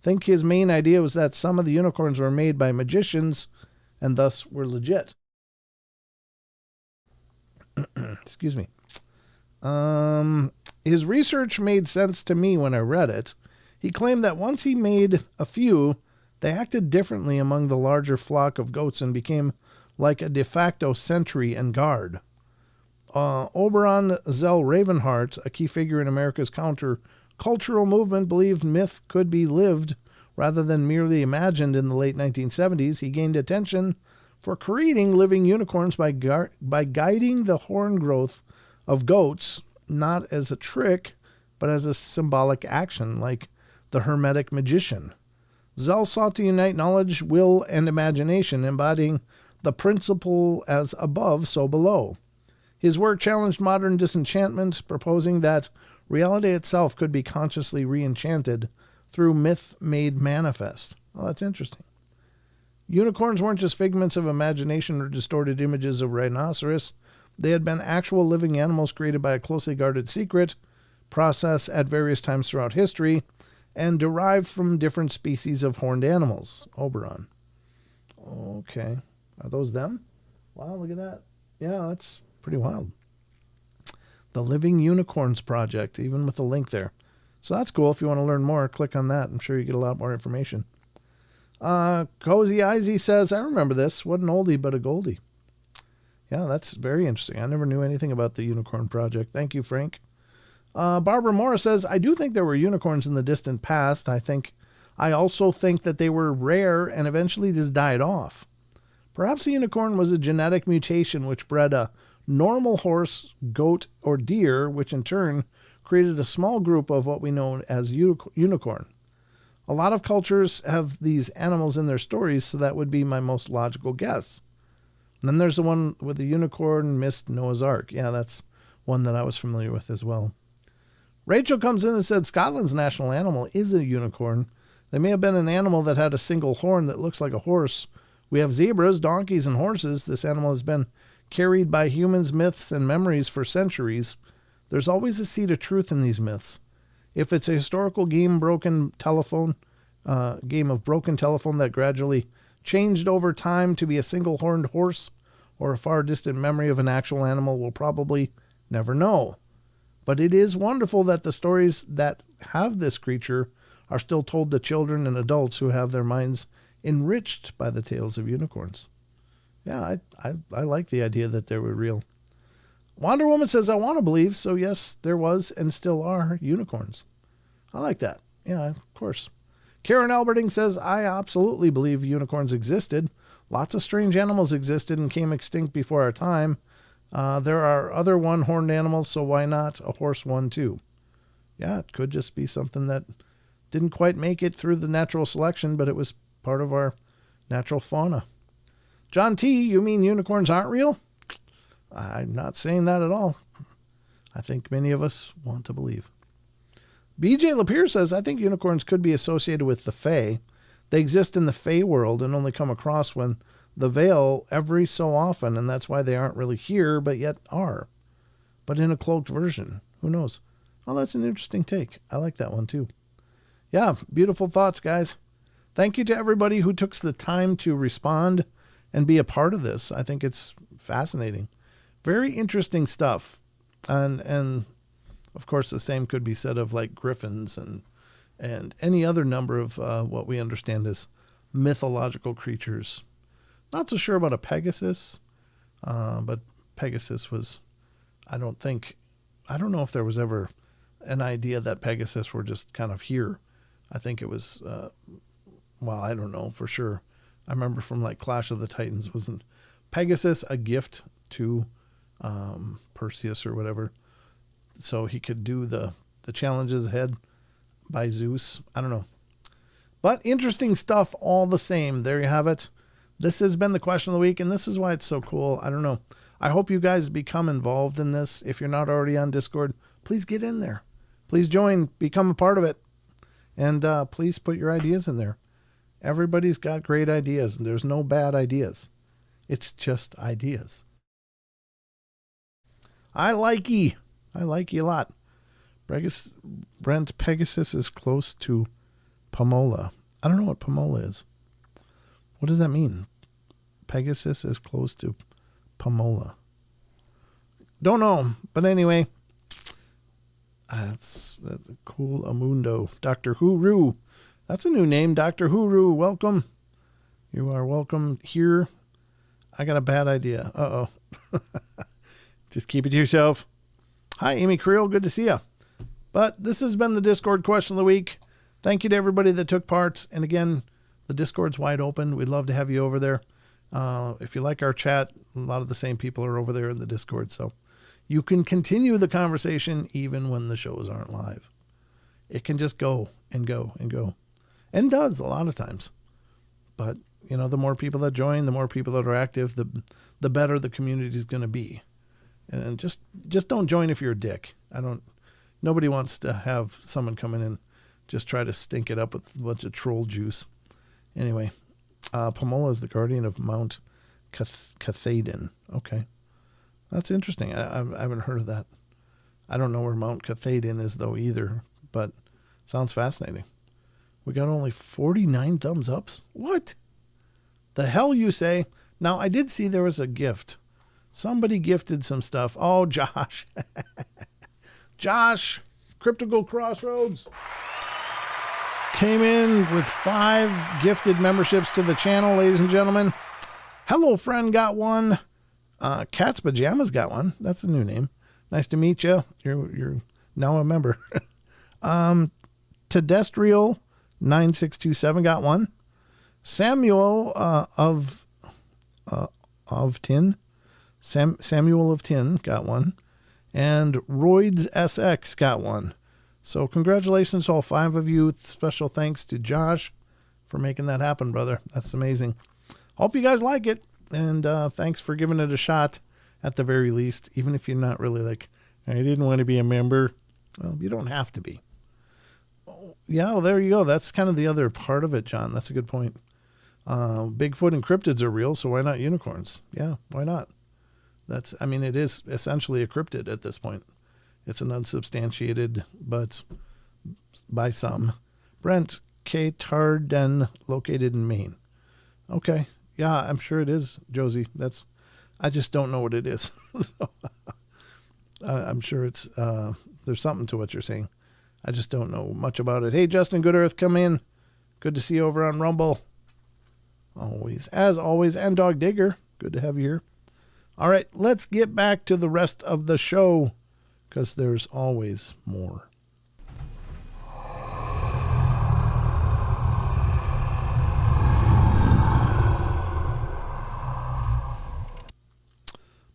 Think his main idea was that some of the unicorns were made by magicians and thus were legit. Excuse me. His research made sense to me when I read it. He claimed that once he made a few, they acted differently among the larger flock of goats and became like a de facto sentry and guard. Oberon Zell Ravenheart, a key figure in America's counter-cultural movement, believed myth could be lived rather than merely imagined in the late 1970s. He gained attention for creating living unicorns by guiding the horn growth of goats, not as a trick, but as a symbolic action, like the Hermetic magician. Zell sought to unite knowledge, will, and imagination, embodying the principle as above, so below. His work challenged modern disenchantment, proposing that reality itself could be consciously re-enchanted through myth made manifest. Oh, that's interesting. Unicorns weren't just figments of imagination or distorted images of rhinoceros. They had been actual living animals created by a closely guarded secret process at various times throughout history and derived from different species of horned animals. Oberon. Okay. Are those them? Wow, look at that. Yeah, that's pretty wild. The Living Unicorns Project, even with a link there. So that's cool. If you want to learn more, click on that. I'm sure you get a lot more information. Cozy Izzy says, I remember this. What an oldie but a goldie. Yeah, that's very interesting. I never knew anything about the Unicorn Project. Thank you, Frank. Barbara Morris says, I do think there were unicorns in the distant past. I also think that they were rare and eventually just died off. Perhaps a unicorn was a genetic mutation which bred a normal horse, goat, or deer, which in turn created a small group of what we know as unicorn. A lot of cultures have these animals in their stories, so that would be my most logical guess. And then there's the one with the unicorn missed Noah's Ark. Yeah, that's one that I was familiar with as well. Rachel comes in and said Scotland's national animal is a unicorn. They may have been an animal that had a single horn that looks like a horse. We have zebras, donkeys, and horses. This animal has been carried by humans, myths, and memories for centuries. There's always a seed of truth in these myths. If it's a historical game of broken telephone that gradually changed over time to be a single-horned horse or a far distant memory of an actual animal, we'll probably never know. But it is wonderful that the stories that have this creature are still told to children and adults who have their minds enriched by the tales of unicorns. Yeah, I like the idea that they were real. Wonder Woman says, I want to believe, so yes, there was and still are unicorns. I like that. Yeah, of course. Karen Alberting says, I absolutely believe unicorns existed. Lots of strange animals existed and came extinct before our time. There are other one-horned animals, so why not a horse one too? Yeah, it could just be something that didn't quite make it through the natural selection, but it was part of our natural fauna. John T., you mean unicorns aren't real? I'm not saying that at all. I think many of us want to believe. BJ Lapierre says, I think unicorns could be associated with the Fae. They exist in the Fae world and only come across when the veil every so often, and that's why they aren't really here, but yet are. But in a cloaked version. Who knows? Oh, that's an interesting take. I like that one too. Yeah, beautiful thoughts, guys. Thank you to everybody who took the time to respond and be a part of this. I think it's fascinating. Very interesting stuff. And of course, the same could be said of like griffins and any other number of what we understand as mythological creatures. Not so sure about a Pegasus, but Pegasus was, I don't know if there was ever an idea that Pegasus were just kind of here. I think it was, I don't know for sure. I remember from like Clash of the Titans, wasn't Pegasus a gift to Perseus or whatever, so he could do the challenges ahead by Zeus? I don't know. But interesting stuff all the same. There you have it. This has been the question of the week, and this is why it's so cool. I don't know. I hope you guys become involved in this. If you're not already on Discord, please get in there. Please join, become a part of it, and please put your ideas in there. Everybody's got great ideas, and there's no bad ideas. It's just ideas. I like ye a lot. Brent, Pegasus is close to Pomola. I don't know what Pomola is. What does that mean? Pegasus is close to Pomola. Don't know. But anyway, that's cool. Amundo. Dr. Hooroo. That's a new name. Dr. Hooroo. Welcome. You are welcome here. I got a bad idea. Uh-oh. Just keep it to yourself. Hi, Amy Creel. Good to see you. But this has been the Discord question of the week. Thank you to everybody that took part. And again, the Discord's wide open. We'd love to have you over there. If you like our chat, a lot of the same people are over there in the Discord. So you can continue the conversation even when the shows aren't live. It can just go and go and go. And does a lot of times. But, the more people that join, the more people that are active, the better the community is going to be. And just don't join if you're a dick. Nobody wants to have someone come in and just try to stink it up with a bunch of troll juice. Anyway, Pomola is the guardian of Mount Cathaden. Okay. That's interesting. I haven't heard of that. I don't know where Mount Cathaden is, though, either. But sounds fascinating. We got only 49 thumbs ups? What? The hell you say? Now, I did see there was a gift. Somebody gifted some stuff. Oh, Josh. Josh, Cryptical Crossroads, came in with 5 gifted memberships to the channel, ladies and gentlemen. Hello, friend got one. Cat's Pajamas got one. That's a new name. Nice to meet you. You're now a member. Tedestrial 9627 got one. Samuel of Tin. Samuel of Tin got one. And Roids SX got one. So congratulations to all 5 of you. Special thanks to Josh for making that happen, brother. That's amazing. Hope you guys like it. And thanks for giving it a shot at the very least. Even if you're not really like, I didn't want to be a member. Well, you don't have to be. Oh, yeah, well, there you go. That's kind of the other part of it, John. That's a good point. Bigfoot and cryptids are real, so why not unicorns? Yeah, why not? It is essentially a cryptid at this point. It's an unsubstantiated, but by some. Brent K. Tarden, located in Maine. Okay. Yeah, I'm sure it is, Josie. I just don't know what it is. So, I'm sure it's, there's something to what you're saying. I just don't know much about it. Hey, Justin Good Earth, come in. Good to see you over on Rumble. Always, as always, and Dog Digger. Good to have you here. All right, let's get back to the rest of the show, because there's always more.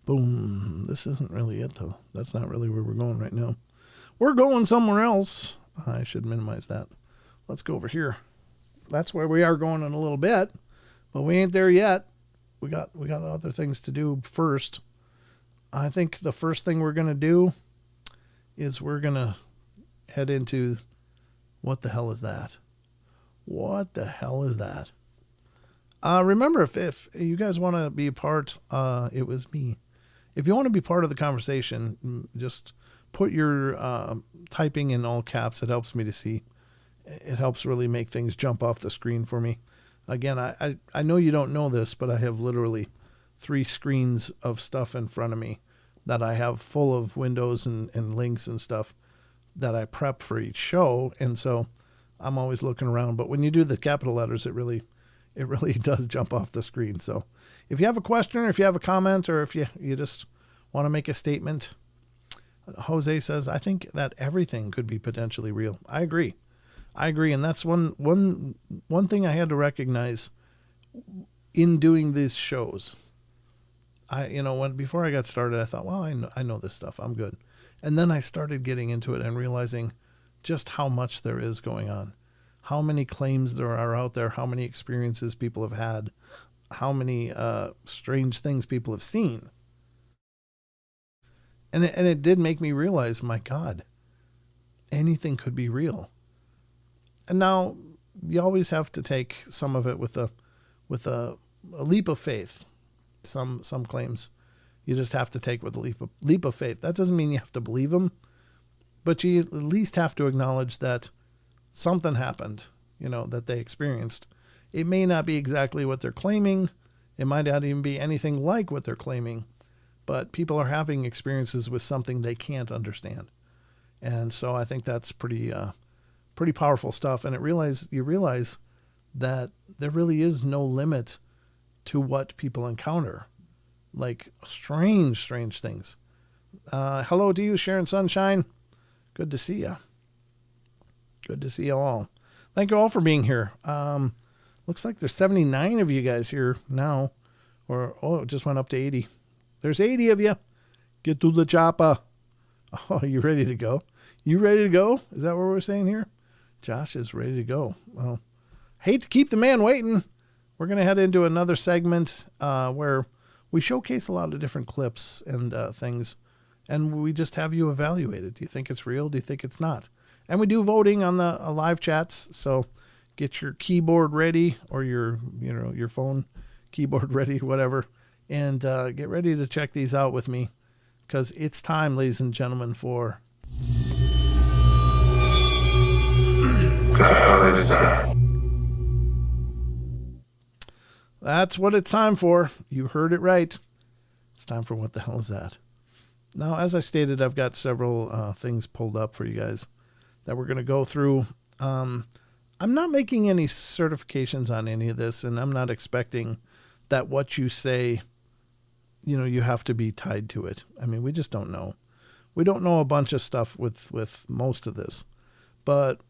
Boom. This isn't really it, though. That's not really where we're going right now. We're going somewhere else. I should minimize that. Let's go over here. That's where we are going in a little bit, but we ain't there yet. We got other things to do first. I think the first thing we're going to do is we're going to head into what the hell is that? What the hell is that? Remember, if you guys want to be a part, it was me. If you want to be part of the conversation, just put your typing in all caps. It helps me to see. It helps really make things jump off the screen for me. Again, I know you don't know this, but I have literally 3 screens of stuff in front of me that I have full of windows and links and stuff that I prep for each show. And so I'm always looking around. But when you do the capital letters, it really does jump off the screen. So if you have a question, or if you have a comment, or if you just want to make a statement, Jose says, I think that everything could be potentially real. I agree. And that's one thing I had to recognize in doing these shows. Before I got started, I thought, well, I know this stuff. I'm good. And then I started getting into it and realizing just how much there is going on, how many claims there are out there, how many experiences people have had, how many strange things people have seen. And it did make me realize, my God, anything could be real. And now you always have to take some of it with a leap of faith. Some claims you just have to take with a leap of faith. That doesn't mean you have to believe them, but you at least have to acknowledge that something happened, that they experienced. It may not be exactly what they're claiming. It might not even be anything like what they're claiming, but people are having experiences with something they can't understand. And so I think that's pretty powerful stuff. And you realize that there really is no limit to what people encounter, like strange things. Hello to you, Sharon Sunshine. Good to see you. Good to see you all. Thank you all for being here. Looks like there's 79 of you guys here now, it just went up to 80. There's 80 of you. Get to the chopper. Oh, you ready to go? You ready to go? Is that what we're saying here? Josh is ready to go. Well, hate to keep the man waiting. We're going to head into another segment where we showcase a lot of different clips and things, and we just have you evaluate it. Do you think it's real? Do you think it's not? And we do voting on the live chats, so get your keyboard ready, or your phone keyboard ready, whatever, and get ready to check these out with me, because it's time, ladies and gentlemen, for... The hell is that? That's what it's time for. You heard it right. It's time for What the Hell Is That? Now, as I stated, I've got several things pulled up for you guys that we're going to go through. I'm not making any certifications on any of this, and I'm not expecting that what you say, you have to be tied to it. I mean, we just don't know. We don't know a bunch of stuff with most of this. But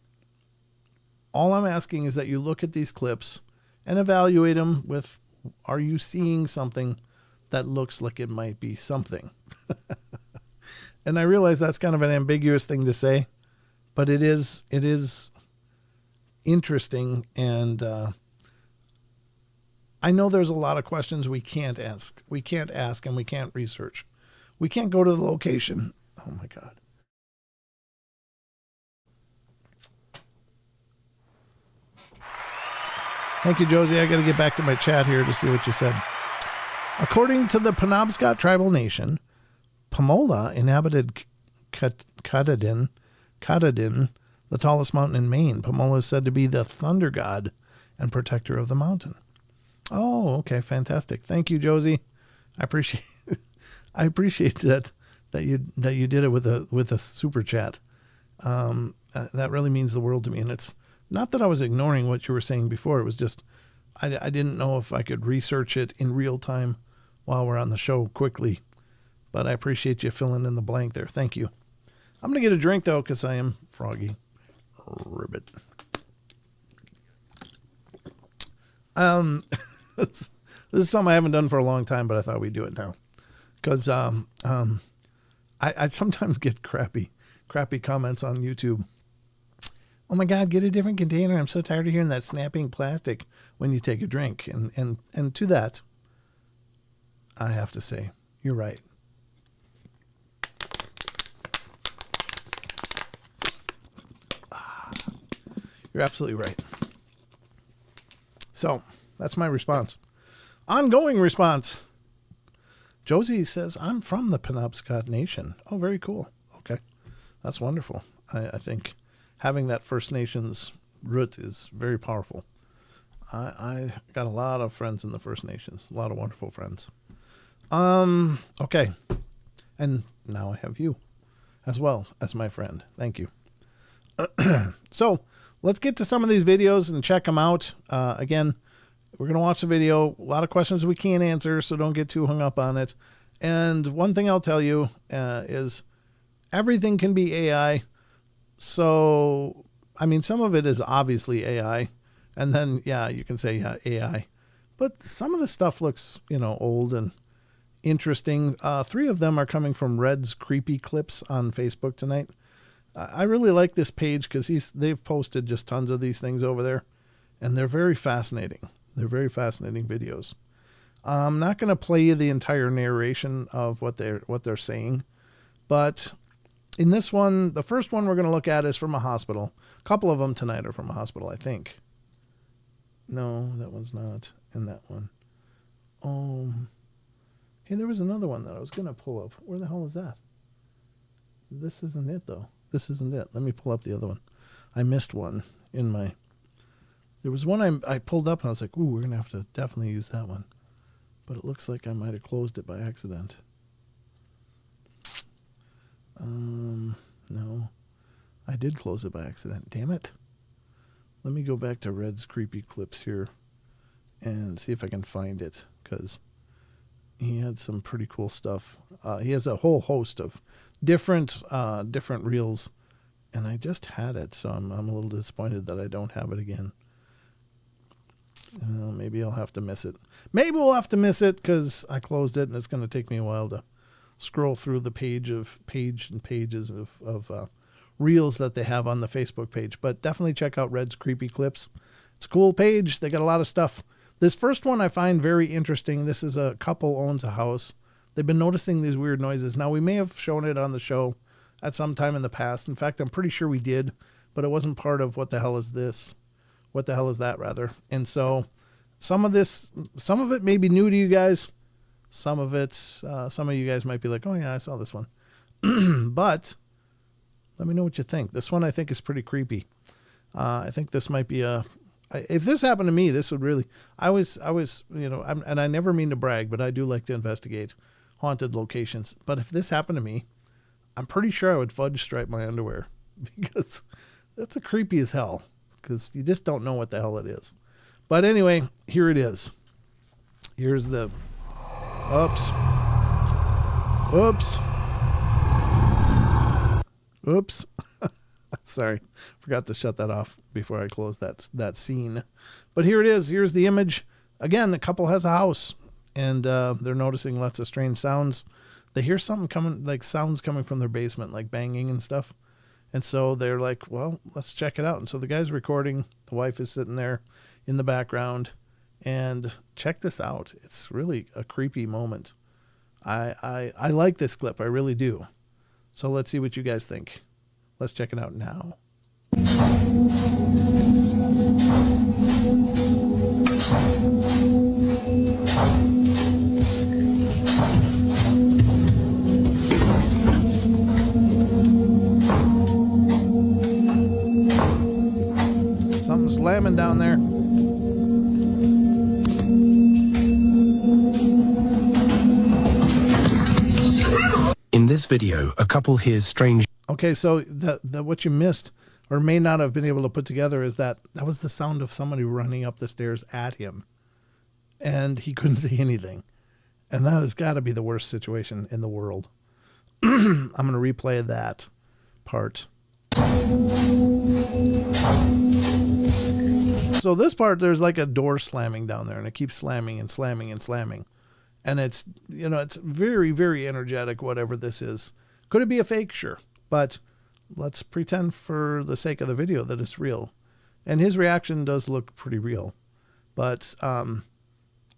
all I'm asking is that you look at these clips and evaluate them with, are you seeing something that looks like it might be something? And I realize that's kind of an ambiguous thing to say, but it is interesting. And I know there's a lot of questions we can't ask. We can't ask and we can't research. We can't go to the location. Oh my God. Thank you, Josie. I got to get back to my chat here to see what you said. According to the Penobscot Tribal Nation, Pamola inhabited Katahdin, the tallest mountain in Maine. Pamola is said to be the thunder god and protector of the mountain. Oh, okay, fantastic. Thank you, Josie. I appreciate that you did it with a super chat. That really means the world to me, and it's not that I was ignoring what you were saying before. It was just I didn't know if I could research it in real time while we're on the show quickly. But I appreciate you filling in the blank there. Thank you. I'm going to get a drink, though, because I am froggy. Ribbit. This is something I haven't done for a long time, but I thought we'd do it now. Because I sometimes get crappy comments on YouTube. Oh my God, get a different container. I'm so tired of hearing that snapping plastic when you take a drink. And to that, I have to say, you're right. You're absolutely right. So that's my response. Ongoing response. Josie says, I'm from the Penobscot Nation. Oh, very cool. Okay. That's wonderful. I think having that First Nations root is very powerful. I got a lot of friends in the First Nations, a lot of wonderful friends. Okay. And now I have you as well as my friend. Thank you. So let's get to some of these videos and check them out. Again, we're going to watch the video. A lot of questions we can't answer, so don't get too hung up on it. And one thing I'll tell you is everything can be AI. So, I mean, some of it is obviously AI. And then, yeah, you can say, yeah, AI. But some of the stuff looks, old and interesting. 3 of them are coming from Red's Creepy Clips on Facebook tonight. I really like this page because they've posted just tons of these things over there. And they're very fascinating. They're very fascinating videos. I'm not going to play you the entire narration of what they're saying, but in this one, the first one we're going to look at is from a hospital. A couple of them tonight are from a hospital, I think. No, that one's not. And that one. Hey, there was another one that I was going to pull up. Where the hell is that? This isn't it, though. This isn't it. Let me pull up the other one. I missed one in my... There was one I pulled up and I was like, ooh, we're going to have to definitely use that one. But it looks like I might have closed it by accident. No. I did close it by accident. Damn it. Let me go back to Red's Creepy Clips here and see if I can find it, because he had some pretty cool stuff. He has a whole host of different reels, and I just had it, so I'm a little disappointed that I don't have it again. Maybe I'll have to miss it. Maybe we'll have to miss it because I closed it and it's going to take me a while to scroll through the pages of reels that they have on the Facebook page. But definitely check out Red's Creepy Clips. It's a cool page. They got a lot of stuff. This first one I find very interesting. This is a couple owns a house. They've been noticing these weird noises. Now, we may have shown it on the show at some time in the past. In fact, I'm pretty sure we did, but it wasn't part of What the Hell Is This? What the hell is that, rather? And so some of it may be new to you guys. Some of you guys might be like, oh yeah, I saw this one. But let me know what you think. This one I think is pretty creepy. I think this might be if this happened to me, this would really, I was, and I never mean to brag, but I do like to investigate haunted locations. But if this happened to me, I'm pretty sure I would fudge stripe my underwear, because that's a creepy as hell. Because you just don't know what the hell it is. But anyway, here it is. Here's the... Oops. Sorry. Forgot to shut that off before I closed that scene. But here it is. Here's the image. Again, the couple has a house. And they're noticing lots of strange sounds. They hear something coming, like sounds coming from their basement, like banging and stuff. And so they're like, well, let's check it out. And so the guy's recording. The wife is sitting there in the background. And check this out. It's really a creepy moment. I like this clip. I really do. So let's see what you guys think. Let's check it out now. Something slamming down there. In this video, a couple hears strange... Okay, so what you missed or may not have been able to put together is that was the sound of somebody running up the stairs at him. And he couldn't see anything. And that has got to be the worst situation in the world. I'm going to replay that part. So this part, there's like a door slamming down there, and it keeps slamming and slamming and slamming. And it's, it's very, very energetic, whatever this is. Could it be a fake? Sure. But let's pretend for the sake of the video that it's real. And his reaction does look pretty real. But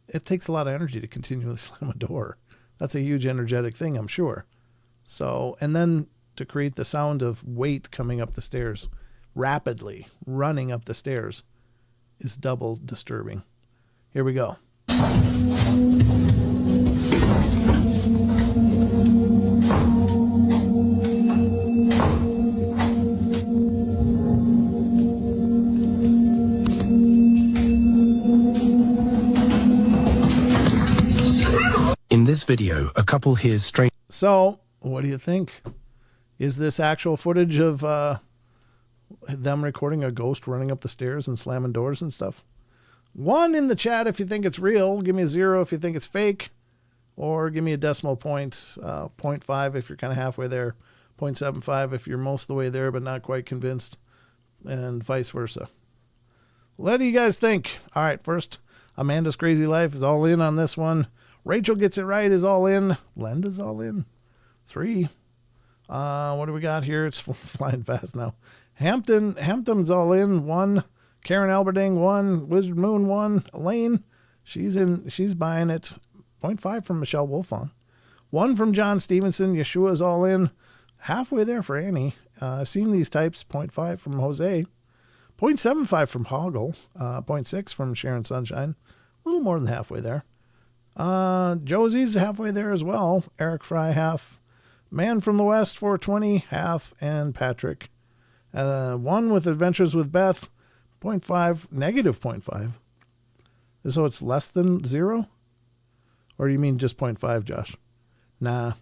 it takes a lot of energy to continually slam a door. That's a huge energetic thing, I'm sure. So, and then to create the sound of weight coming up the stairs. rapidly running up the stairs is double disturbing. Here we go. In this video, a couple hears strange... So, what do you think? Is this actual footage of them recording a ghost running up the stairs and slamming doors and stuff? 1 in the chat if you think it's real. Give me a 0 if you think it's fake. Or give me a decimal point. 0.5 if you're kind of halfway there. 0.75 if you're most of the way there but not quite convinced. And vice versa. What do you guys think? All right, first, Amanda's Crazy Life is all in on this one. Rachel Gets It Right is all in. Lenda's all in. 3. What do we got here? It's flying fast now. Hampton's all in. 1. Karen Alberding, 1. Wizard Moon, 1. Elaine, she's buying it. 0.5 from Michelle Wolfong. 1 from John Stevenson. Yeshua's all in. Halfway there for Annie. I've seen these types. 0.5 from Jose. 0.75 from Hoggle. 0.6 from Sharon Sunshine. A little more than halfway there. Josie's halfway there as well. Eric Fry, half. Man from the West, 420, half. And Patrick. 1 with Adventures with Beth. 0.5, negative 0.5. So it's less than 0? Or do you mean just 0.5, Josh? Nah.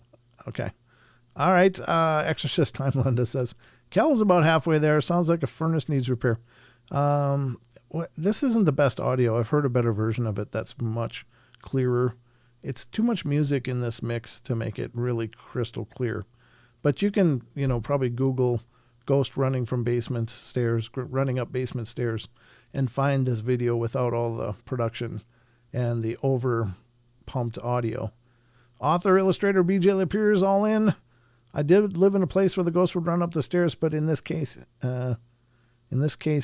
Okay. All right. Exorcist Time, Linda says. Kel's about halfway there. Sounds like a furnace needs repair. This isn't the best audio. I've heard a better version of it that's much clearer. It's too much music in this mix to make it really crystal clear. But you can, probably Google ghost running from basement stairs, running up basement stairs, and find this video without all the production and the over-pumped audio. Author, illustrator, BJ Lapierre is all in. I did live in a place where the ghost would run up the stairs, but in this case,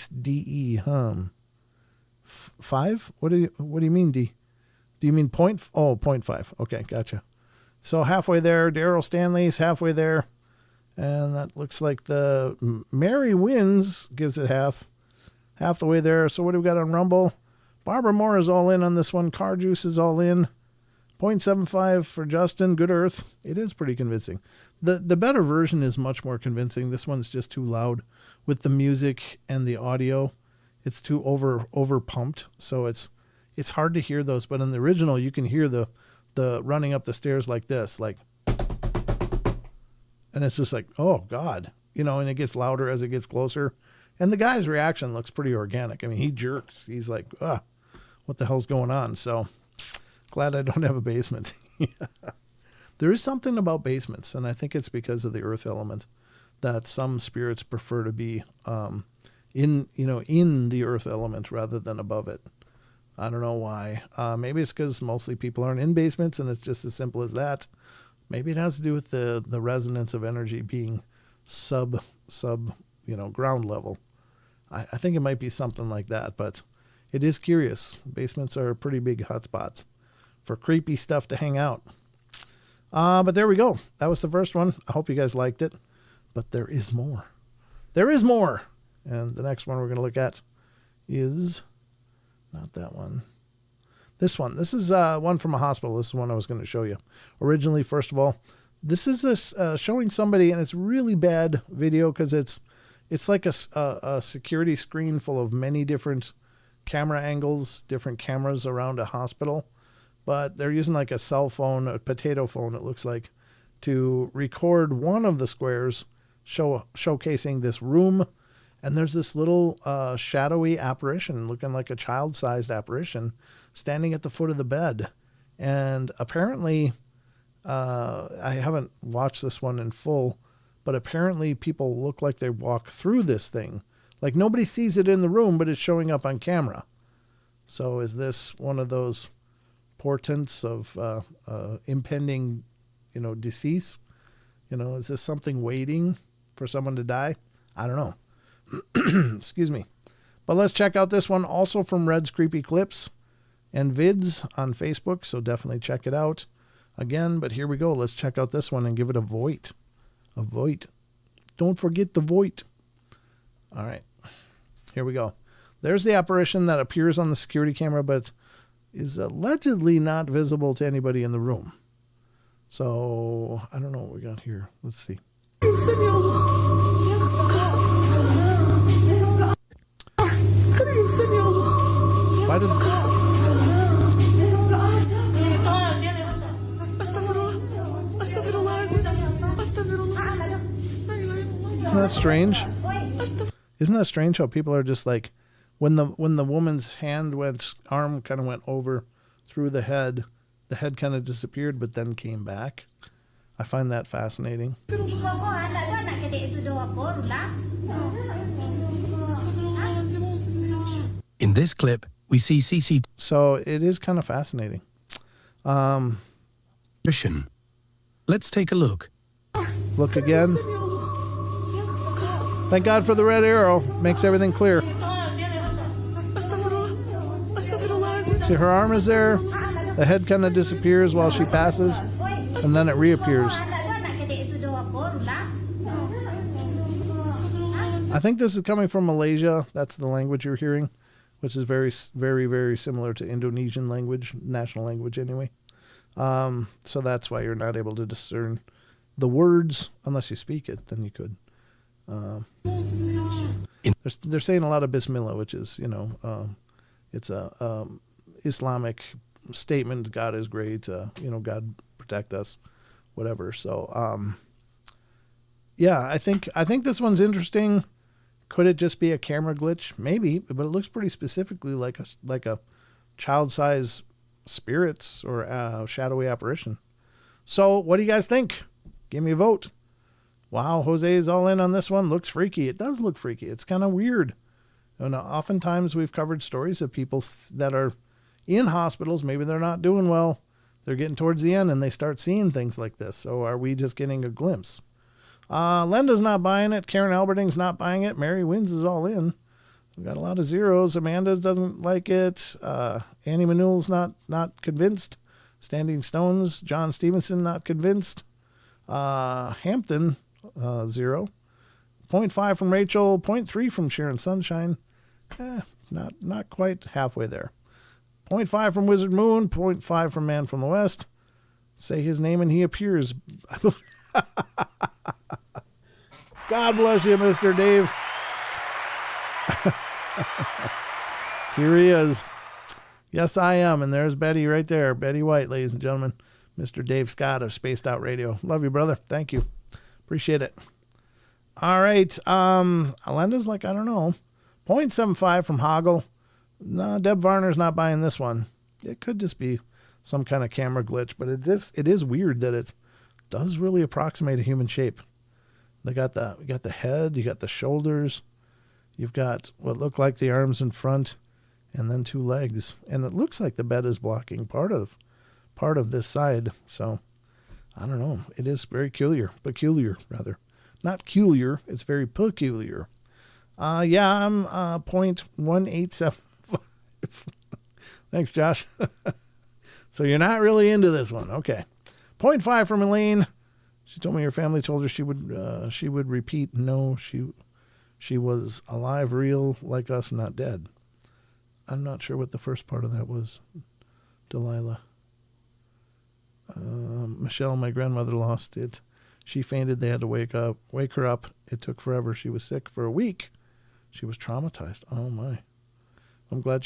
DE, 5? What do you mean, D? Do you mean 0.5? Okay, gotcha. So halfway there, Daryl Stanley's halfway there. And that looks like the Mary Wins gives it half the way there. So what do we got on Rumble? Barbara Moore is all in on this one. Car Juice is all in. 0.75 for Justin. Good Earth. It is pretty convincing. The better version is much more convincing. This one's just too loud with the music and the audio. It's too over pumped. So it's hard to hear those. But in the original, you can hear the running up the stairs like this, like. And it's just like, oh, God, and it gets louder as it gets closer. And the guy's reaction looks pretty organic. I mean, he jerks. He's like, what the hell's going on? So glad I don't have a basement. There is something about basements, and I think it's because of the earth element that some spirits prefer to be in the earth element rather than above it. I don't know why. Maybe it's because mostly people aren't in basements, and it's just as simple as that. Maybe it has to do with the resonance of energy being sub ground level. I think it might be something like that, but it is curious. Basements are pretty big hotspots for creepy stuff to hang out. But there we go. That was the first one. I hope you guys liked it, but there is more. There is more. And the next one we're going to look at is not that one. This one. This is one from a hospital. This is one I was going to show you. Originally, first of all, this is showing somebody, and it's really bad video because it's like a security screen full of many different camera angles, different cameras around a hospital. But they're using like a cell phone, a potato phone, it looks like, to record one of the squares showcasing this room. And there's this little shadowy apparition looking like a child-sized apparition standing at the foot of the bed. And apparently, I haven't watched this one in full, but apparently people look like they walk through this thing. Like nobody sees it in the room, but it's showing up on camera. So is this one of those portents of impending, decease? Is this something waiting for someone to die? I don't know. Excuse me. But let's check out this one also from Red's Creepy Clips and Vids on Facebook. So definitely check it out again. But here we go. Let's check out this one and give it a vote. A vote. Don't forget the vote. All right. Here we go. There's the apparition that appears on the security camera, but is allegedly not visible to anybody in the room. So, I don't know what we got here. Let's see. Why did... Isn't that strange? Isn't that strange how people are just like, when the woman's arm kind of went over through the head kind of disappeared, but then came back. I find that fascinating. In this clip, we see CCTV. So it is kind of fascinating. Let's take a look. Look again. Thank God for the red arrow. Makes everything clear. See, her arm is there. The head kind of disappears while she passes, and then it reappears. I think this is coming from Malaysia. That's the language you're hearing, which is very, very, very similar to Indonesian language, national language anyway. So that's why you're not able to discern the words unless you speak it. Then you could. They're saying a lot of Bismillah, which is, it's a Islamic statement. God is great. God protect us, whatever. So, yeah, I think this one's interesting. Could it just be a camera glitch? Maybe, but it looks pretty specifically like a child-size spirits or a shadowy apparition. So, what do you guys think? Give me a vote. Wow, Jose is all in on this one. Looks freaky. It does look freaky. It's kind of weird. And oftentimes we've covered stories of people that are in hospitals. Maybe they're not doing well. They're getting towards the end and they start seeing things like this. So are we just getting a glimpse? Lenda's not buying it. Karen Alberting's not buying it. Mary Wins is all in. We've got a lot of zeros. Amanda doesn't like it. Annie Manul's not convinced. Standing Stones, John Stevenson not convinced. Hampton, 0. 0.5 from Rachel. 0.3 from Sharon Sunshine. Not quite halfway there. 0.5 from Wizard Moon. 0.5 from Man from the West. Say his name and he appears. God bless you, Mr. Dave. Here he is. Yes, I am. And there's Betty right there. Betty White, ladies and gentlemen. Mr. Dave Scott of Spaced Out Radio. Love you, brother. Thank you. Appreciate it. All right. Alenda's like, I don't know. 0.75 from Hoggle. No, Deb Varner's not buying this one. It could just be some kind of camera glitch, but it is weird that it does really approximate a human shape. You got the head, you got the shoulders, you've got what look like the arms in front, and then 2 legs. And it looks like the bed is blocking part of this side. So I don't know. It is very peculiar rather. Not culiar, it's very peculiar. Yeah, I'm 0.1875. Thanks, Josh. So you're not really into this one. Okay. 0.5 from Elaine. She told me her family told her she would repeat, no, she was alive, real, like us, not dead. I'm not sure what the first part of that was, Delilah. Michelle, my grandmother, lost it. She fainted. They had to wake her up. It took forever. She was sick for a week. She was traumatized. Oh my. I'm glad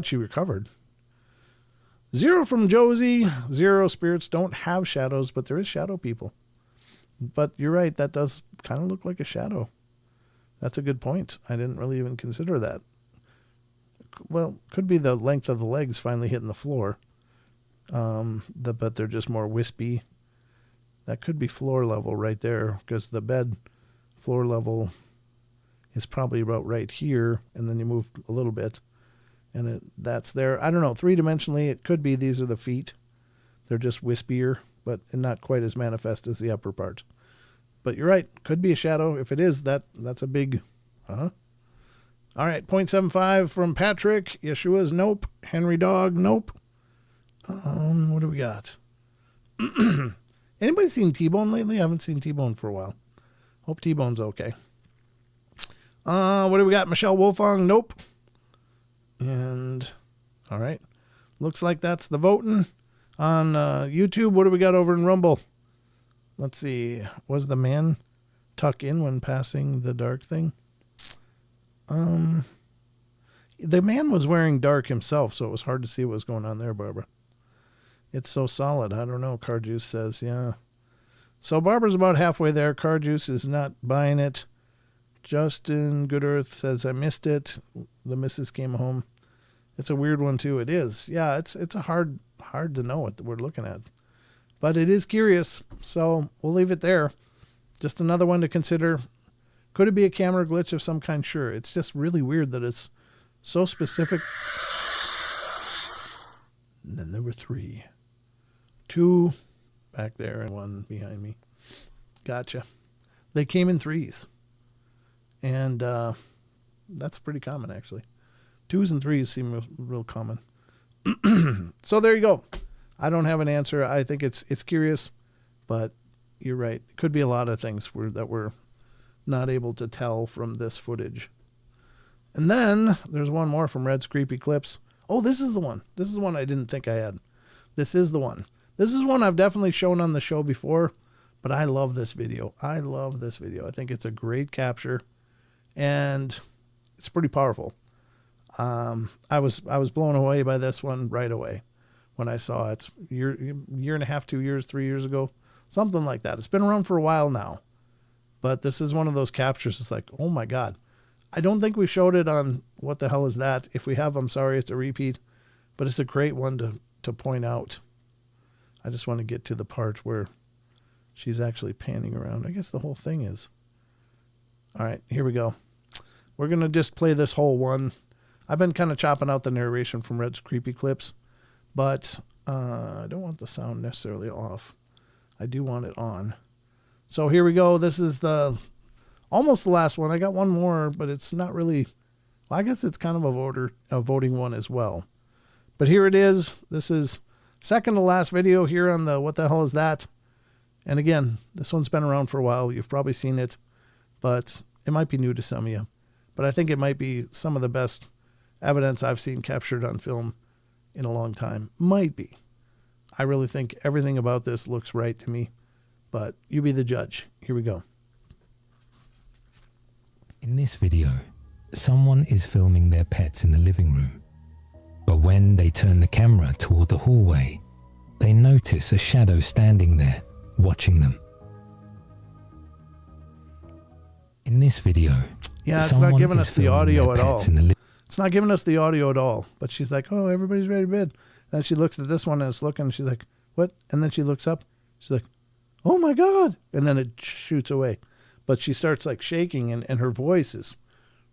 she recovered. 0 from Josie. 0 spirits don't have shadows, but there is shadow people. But you're right. That does kind of look like a shadow. That's a good point. I didn't really even consider that. Well, could be the length of the legs finally hitting the floor. But they're just more wispy. That could be floor level right there, because the bed floor level is probably about right here, and then you move a little bit, and that's there. I don't know, 3-dimensionally, it could be these are the feet. They're just wispier, but not quite as manifest as the upper part. But you're right, could be a shadow. If it is, that's a big, All right, 0.75 from Patrick. Yeshua's nope. Henry Dog, nope. What do we got? Anybody seen T-Bone lately? I haven't seen T-Bone for a while. Hope T-Bone's okay. What do we got? Michelle Wolfong? Nope. And, all right. Looks like that's the voting on YouTube. What do we got over in Rumble? Let's see. Was the man tuck in when passing the dark thing? The man was wearing dark himself, so it was hard to see what was going on there, Barbara. It's so solid. I don't know. Car Juice says, yeah. So Barbara's about halfway there. Car Juice is not buying it. Justin Good Earth says, I missed it. The missus came home. It's a weird one, too. It is. Yeah, it's a hard to know what we're looking at. But it is curious, so we'll leave it there. Just another one to consider. Could it be a camera glitch of some kind? Sure. It's just really weird that it's so specific. And then there were 3. 2 back there and 1 behind me. Gotcha. They came in 3s. And that's pretty common, actually. 2s and 3s seem real common. So there you go. I don't have an answer. I think it's curious, but you're right. It could be a lot of things that we're not able to tell from this footage. And then there's one more from Red's Creepy Clips. Oh, this is the one. This is the one I didn't think I had. This is the one. This is one I've definitely shown on the show before, but I love this video. I love this video. I think it's a great capture, and it's pretty powerful. I was blown away by this one right away when I saw it. Year and a half, 2 years, 3 years ago, something like that. It's been around for a while now, but this is one of those captures. It's like, oh my God. I don't think we showed it on What the Hell Is That? If we have, I'm sorry, it's a repeat, but it's a great one to point out. I just want to get to the part where she's actually panning around. I guess the whole thing is. All right, here we go. We're going to just play this whole one. I've been kind of chopping out the narration from Red's Creepy Clips, but I don't want the sound necessarily off. I do want it on. So here we go. This is almost the last one. I got one more, but it's not really. Well, I guess it's kind of a voting one as well. But here it is. This is second to last video here on the What the Hell Is That? And again, this one's been around for a while. You've probably seen it, but it might be new to some of you. But I think it might be some of the best evidence I've seen captured on film in a long time. Might be. I really think everything about this looks right to me. But you be the judge. Here we go. In this video, someone is filming their pets in the living room. But when they turn the camera toward the hallway, they notice a shadow standing there, watching them. In this video, yeah, it's not giving us the audio at all. It's not giving us the audio at all. But she's like, oh, everybody's ready to bed. And then she looks at this one and it's looking, and she's like, what? And then she looks up. She's like, oh my God. And then it shoots away. But she starts like shaking, and her voice is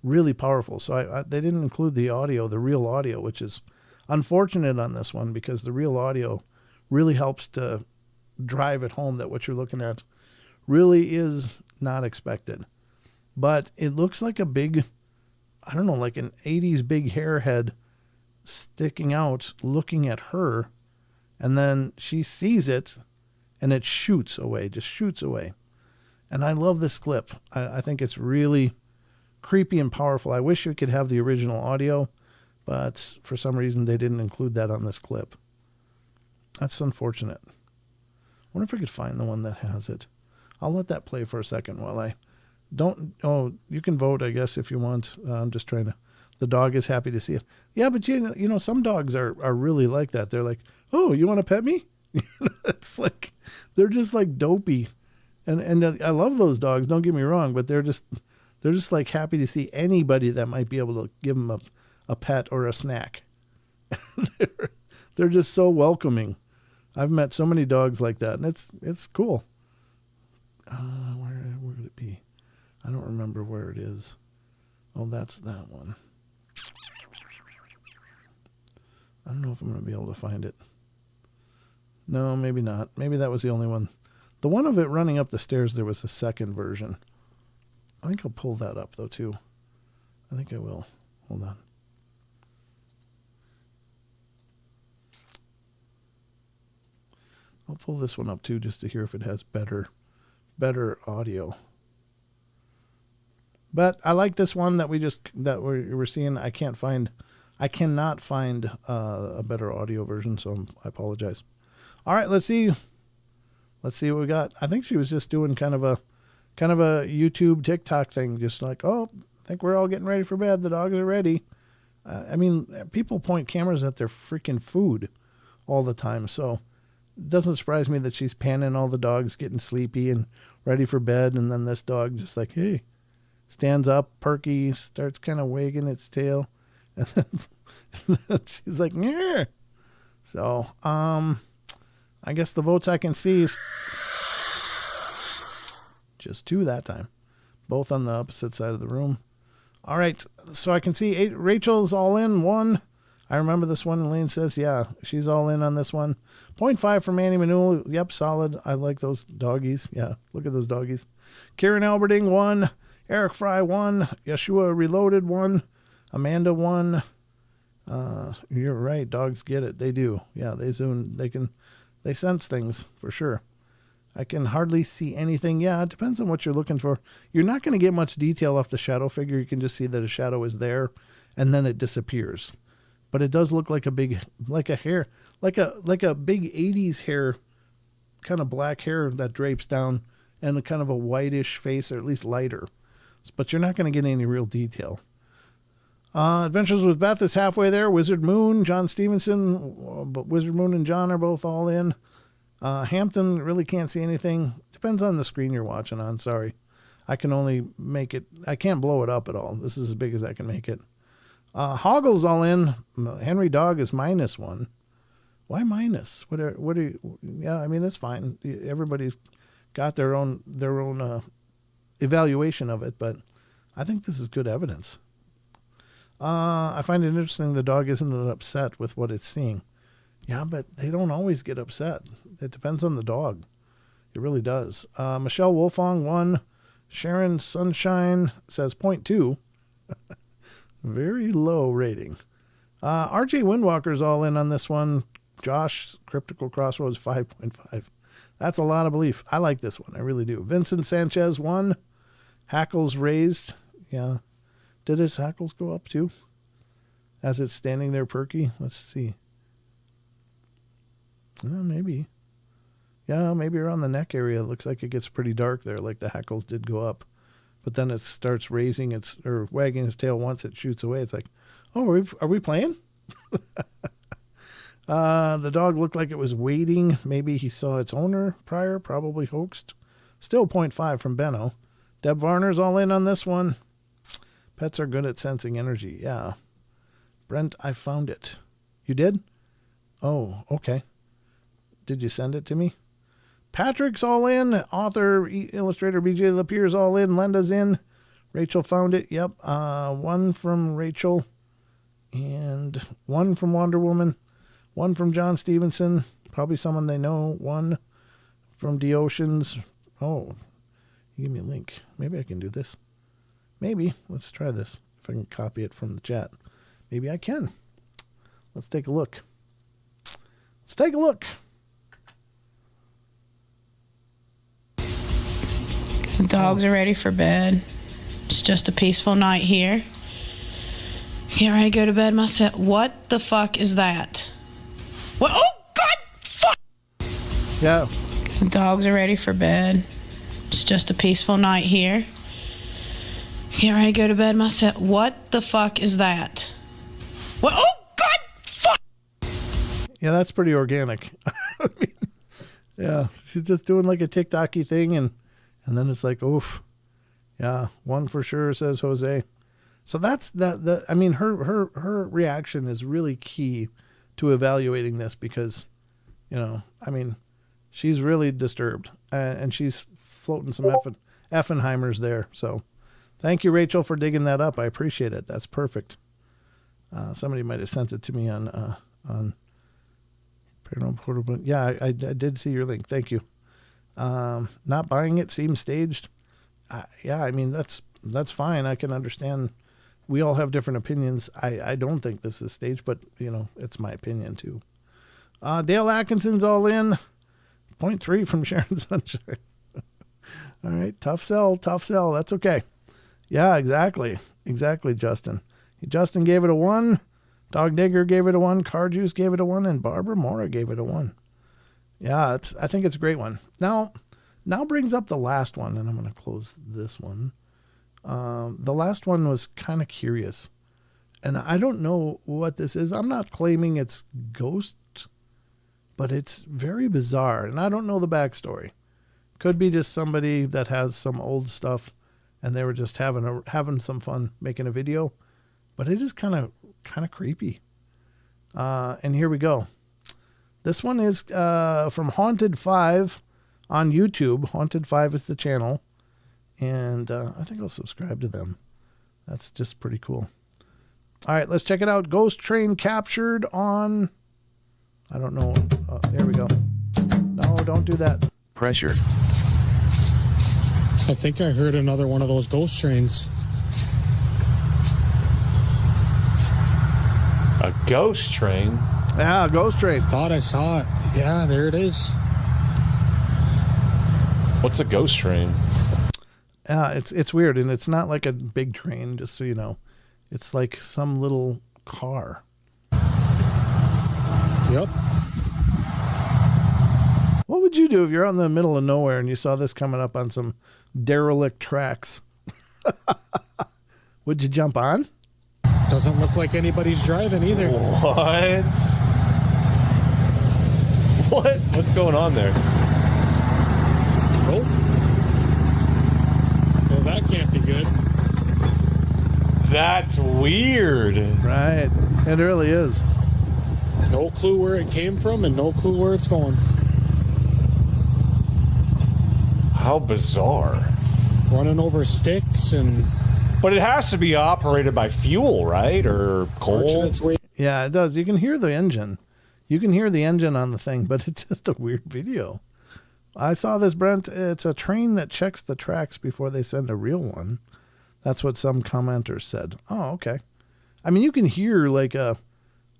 really powerful. So they didn't include the audio, the real audio, which is unfortunate on this one, because the real audio really helps to drive it home that what you're looking at really is not expected. But it looks like a big, I don't know, like an 80s big hair head sticking out, looking at her. And then she sees it, and it shoots away, just shoots away. And I love this clip. I think it's really creepy and powerful. I wish we could have the original audio, but for some reason they didn't include that on this clip. That's unfortunate. I wonder if I could find the one that has it. I'll let that play for a second while I don't. Oh, you can vote, I guess, if you want. I'm just trying to. The dog is happy to see it. Yeah, but you know, some dogs are really like that. They're like, oh, you want to pet me? It's like, they're just like dopey. And I love those dogs, don't get me wrong, but they're just like happy to see anybody that might be able to give them a pet or a snack. They're just so welcoming. I've met so many dogs like that, and it's cool. Where would it be? I don't remember where it is. Oh, that's that one. I don't know if I'm going to be able to find it. No, maybe not. Maybe that was the only one. The one of it running up the stairs, there was a second version. I think I'll pull that up, though, too. I think I will. Hold on. I'll pull this one up, too, just to hear if it has better audio. But I like this one that we're seeing. I cannot find a better audio version, so I apologize. All right, let's see what we got. I think she was just doing kind of a YouTube TikTok thing, just like, oh, I think we're all getting ready for bed. The dogs are ready. I mean, people point cameras at their freaking food all the time, so it doesn't surprise me that she's panning all the dogs getting sleepy and ready for bed, and then this dog just like, hey, stands up, perky, starts kind of wagging its tail, and then she's like, yeah. So, I guess the votes I can see is just 2 that time, both on the opposite side of the room. All right, so I can see Rachel's all in, 1. I remember this one, and Lane says, yeah, she's all in on this one. 0.5 for Manny Manul. Yep, solid. I like those doggies. Yeah, look at those doggies. Kieran Alberding, 1. Eric Fry, 1. Yeshua Reloaded, 1. Amanda, 1. You're right. Dogs get it. They do. Yeah, they zoom. They sense things for sure. I can hardly see anything. Yeah, it depends on what you're looking for. You're not going to get much detail off the shadow figure. You can just see that a shadow is there, and then it disappears. But it does look like a big, like a hair, like a big 80s hair, kind of black hair that drapes down, and a kind of a whitish face, or at least lighter. But you're not going to get any real detail. Adventures with Beth is halfway there. Wizard Moon, John Stevenson, but Wizard Moon and John are both all in. Hampton really can't see anything. Depends on the screen you're watching on. Sorry. I can only make it, I can't blow it up at all. This is as big as I can make it. Hoggle's all in. Henry Dog is -1. Why minus? What are you, yeah, I mean, that's fine. Everybody's got their own evaluation of it, but I think this is good evidence. I find it interesting the dog isn't upset with what it's seeing. Yeah, but they don't always get upset. It depends on the dog. It really does. Michelle Wolfong, 1. Sharon Sunshine says 0.2. Very low rating. RJ Windwalker's all in on this one. Josh, Cryptical Crossroads, 5.5. That's a lot of belief. I like this one. I really do. Vincent Sanchez, 1. Hackles raised. Yeah. Did his hackles go up too? As it's standing there perky? Let's see. Maybe. Yeah, maybe around the neck area. It looks like it gets pretty dark there, like the hackles did go up. But then it starts raising or wagging its tail once it shoots away. It's like, oh, are we playing? The dog looked like it was waiting. Maybe he saw its owner prior, probably hoaxed. Still 0.5 from Benno. Deb Varner's all in on this one. Pets are good at sensing energy. Yeah. Brent, I found it. You did? Oh, okay. Did you send it to me? Patrick's all in. Author, illustrator, BJ Lapierre's all in. Lenda's in. Rachel found it. Yep. 1 from Rachel. And 1 from Wonder Woman. 1 from John Stevenson. Probably someone they know. 1 from The Oceans. Oh, you give me a link. Maybe I can do this. Maybe. Let's try this. If I can copy it from the chat. Maybe I can. Let's take a look. Let's take a look. The dogs are ready for bed. It's just a peaceful night here. Get ready to go to bed myself. What the fuck is that? What? Oh, God! Fuck! Yeah. The dogs are ready for bed. It's just a peaceful night here. Get ready to go to bed myself. What the fuck is that? What? Oh, God! Fuck! Yeah, that's pretty organic. I mean, yeah, she's just doing like a TikTok-y thing, and then it's like, oof. Yeah, 1 for sure, says Jose. So that's that. I mean, her reaction is really key to evaluating this because, I mean, she's really disturbed, and she's floating some Effenheimers there. So thank you, Rachel, for digging that up. I appreciate it. That's perfect. Somebody might have sent it to me on Paranormal Portal, but yeah, I did see your link. Thank you. Not buying it seems staged. Yeah, I mean, that's fine. I can understand. We all have different opinions. I don't think this is staged, but, it's my opinion too. Dale Atkinson's all in. 0.3 from Sharon Sunshine. All right, tough sell. That's okay. Yeah, exactly. Exactly, Justin. Justin gave it a 1. Dog Digger gave it a 1. Car Juice gave it a 1. And Barbara Mora gave it a 1. Yeah, I think it's a great one. Now brings up the last one, and I'm going to close this one. The last one was kind of curious. And I don't know what this is. I'm not claiming it's ghost, but it's very bizarre. And I don't know the backstory. Could be just somebody that has some old stuff and they were just having some fun making a video. But it is kind of creepy. And here we go. This one is from Haunted 5 on YouTube. Haunted 5 is the channel. And I think I'll subscribe to them. That's just pretty cool. All right, let's check it out. Ghost train captured on... I don't know. There we go. No, don't do that. Pressure. I think I heard another one of those ghost trains. A ghost train? Yeah, a ghost train. Thought I saw it. Yeah, there it is. What's a ghost train? Yeah, it's weird, and it's not like a big train, just so you know. It's like some little car. Yep. What would you do if you're out in the middle of nowhere and you saw this coming up on some derelict tracks? Would you jump on? Doesn't look like anybody's driving either. What? What's going on there? Oh. Well, that can't be good. That's weird. Right. It really is. No clue where it came from and no clue where it's going. How bizarre. Running over sticks and... But it has to be operated by fuel, right? Or coal? Yeah, it does. You can hear the engine. You can hear the engine on the thing, but it's just a weird video. I saw this, Brent. It's a train that checks the tracks before they send a real one. That's what some commenters said. Oh, okay. I mean, you can hear like a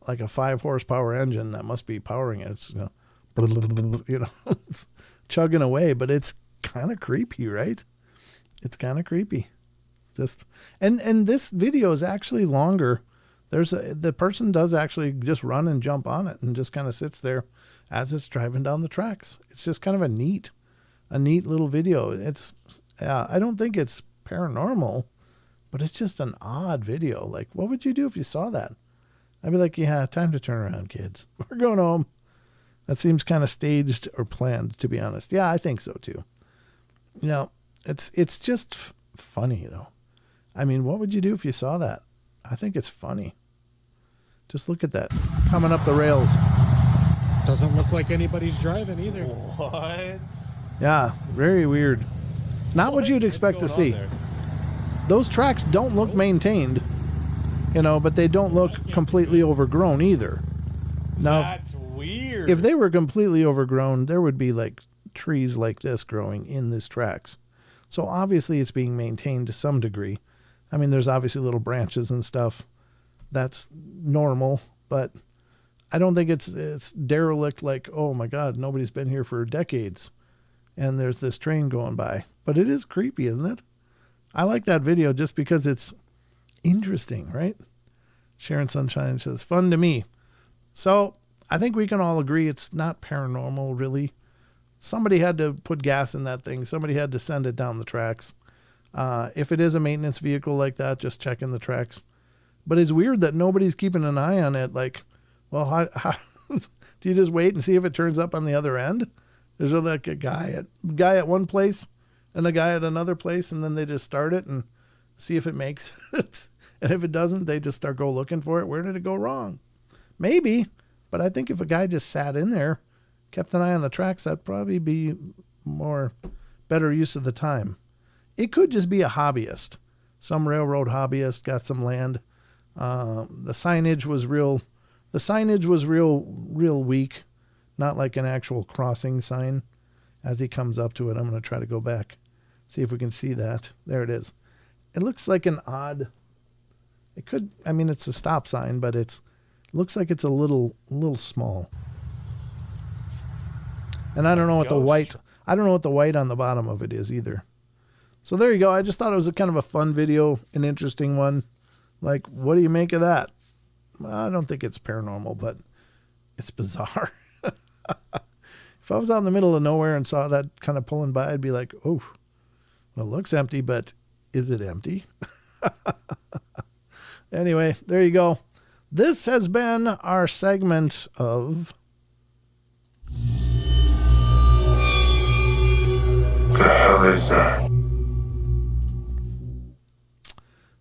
5 horsepower engine that must be powering it. It's, it's chugging away, but it's kind of creepy, right? It's kind of creepy. Just and this video is actually longer. The person does actually just run and jump on it and just kind of sits there as it's driving down the tracks. It's just kind of a neat little video. I don't think it's paranormal, but it's just an odd video. Like, what would you do if you saw that? I'd be like, yeah, time to turn around, kids. We're going home. That seems kind of staged or planned, to be honest. Yeah, I think so too. It's just funny though. I mean, what would you do if you saw that? I think it's funny. Just look at that coming up the rails. Doesn't look like anybody's driving either. What? Yeah, very weird. Not what you'd expect to see. Those tracks don't look maintained, but they don't look completely overgrown either. Now, that's weird. If they were completely overgrown, there would be like trees like this growing in these tracks. So obviously it's being maintained to some degree. I mean, there's obviously little branches and stuff. That's normal, but I don't think it's derelict like, oh my God, nobody's been here for decades and there's this train going by. But it is creepy, isn't it? I like that video just because it's interesting, right? Sharon Sunshine says, fun to me. So I think we can all agree it's not paranormal, really. Somebody had to put gas in that thing. Somebody had to send it down the tracks. If it is a maintenance vehicle like that, just checking the tracks. But it's weird that nobody's keeping an eye on it. Like, well, how do you just wait and see if it turns up on the other end? There's like a guy at one place and a guy at another place, and then they just start it and see if it makes it. And if it doesn't, they just go looking for it. Where did it go wrong? Maybe, but I think if a guy just sat in there, kept an eye on the tracks, that'd probably be better use of the time. It could just be a hobbyist. Some railroad hobbyist got some land. The signage was real. The signage was real weak, not like an actual crossing sign. As he comes up to it, I'm going to try to go back, see if we can see that. There it is. It looks like an odd. It could. I mean, it's a stop sign, but it looks like it's a little small. And I don't know what the white. I don't know what the white on the bottom of it is either. So there you go. I just thought it was a kind of a fun video, an interesting one. Like, what do you make of that? I don't think it's paranormal, but it's bizarre. If I was out in the middle of nowhere and saw that kind of pulling by, I'd be like, oh, well, it looks empty, but is it empty? Anyway, there you go. This has been our segment of... The hell is that?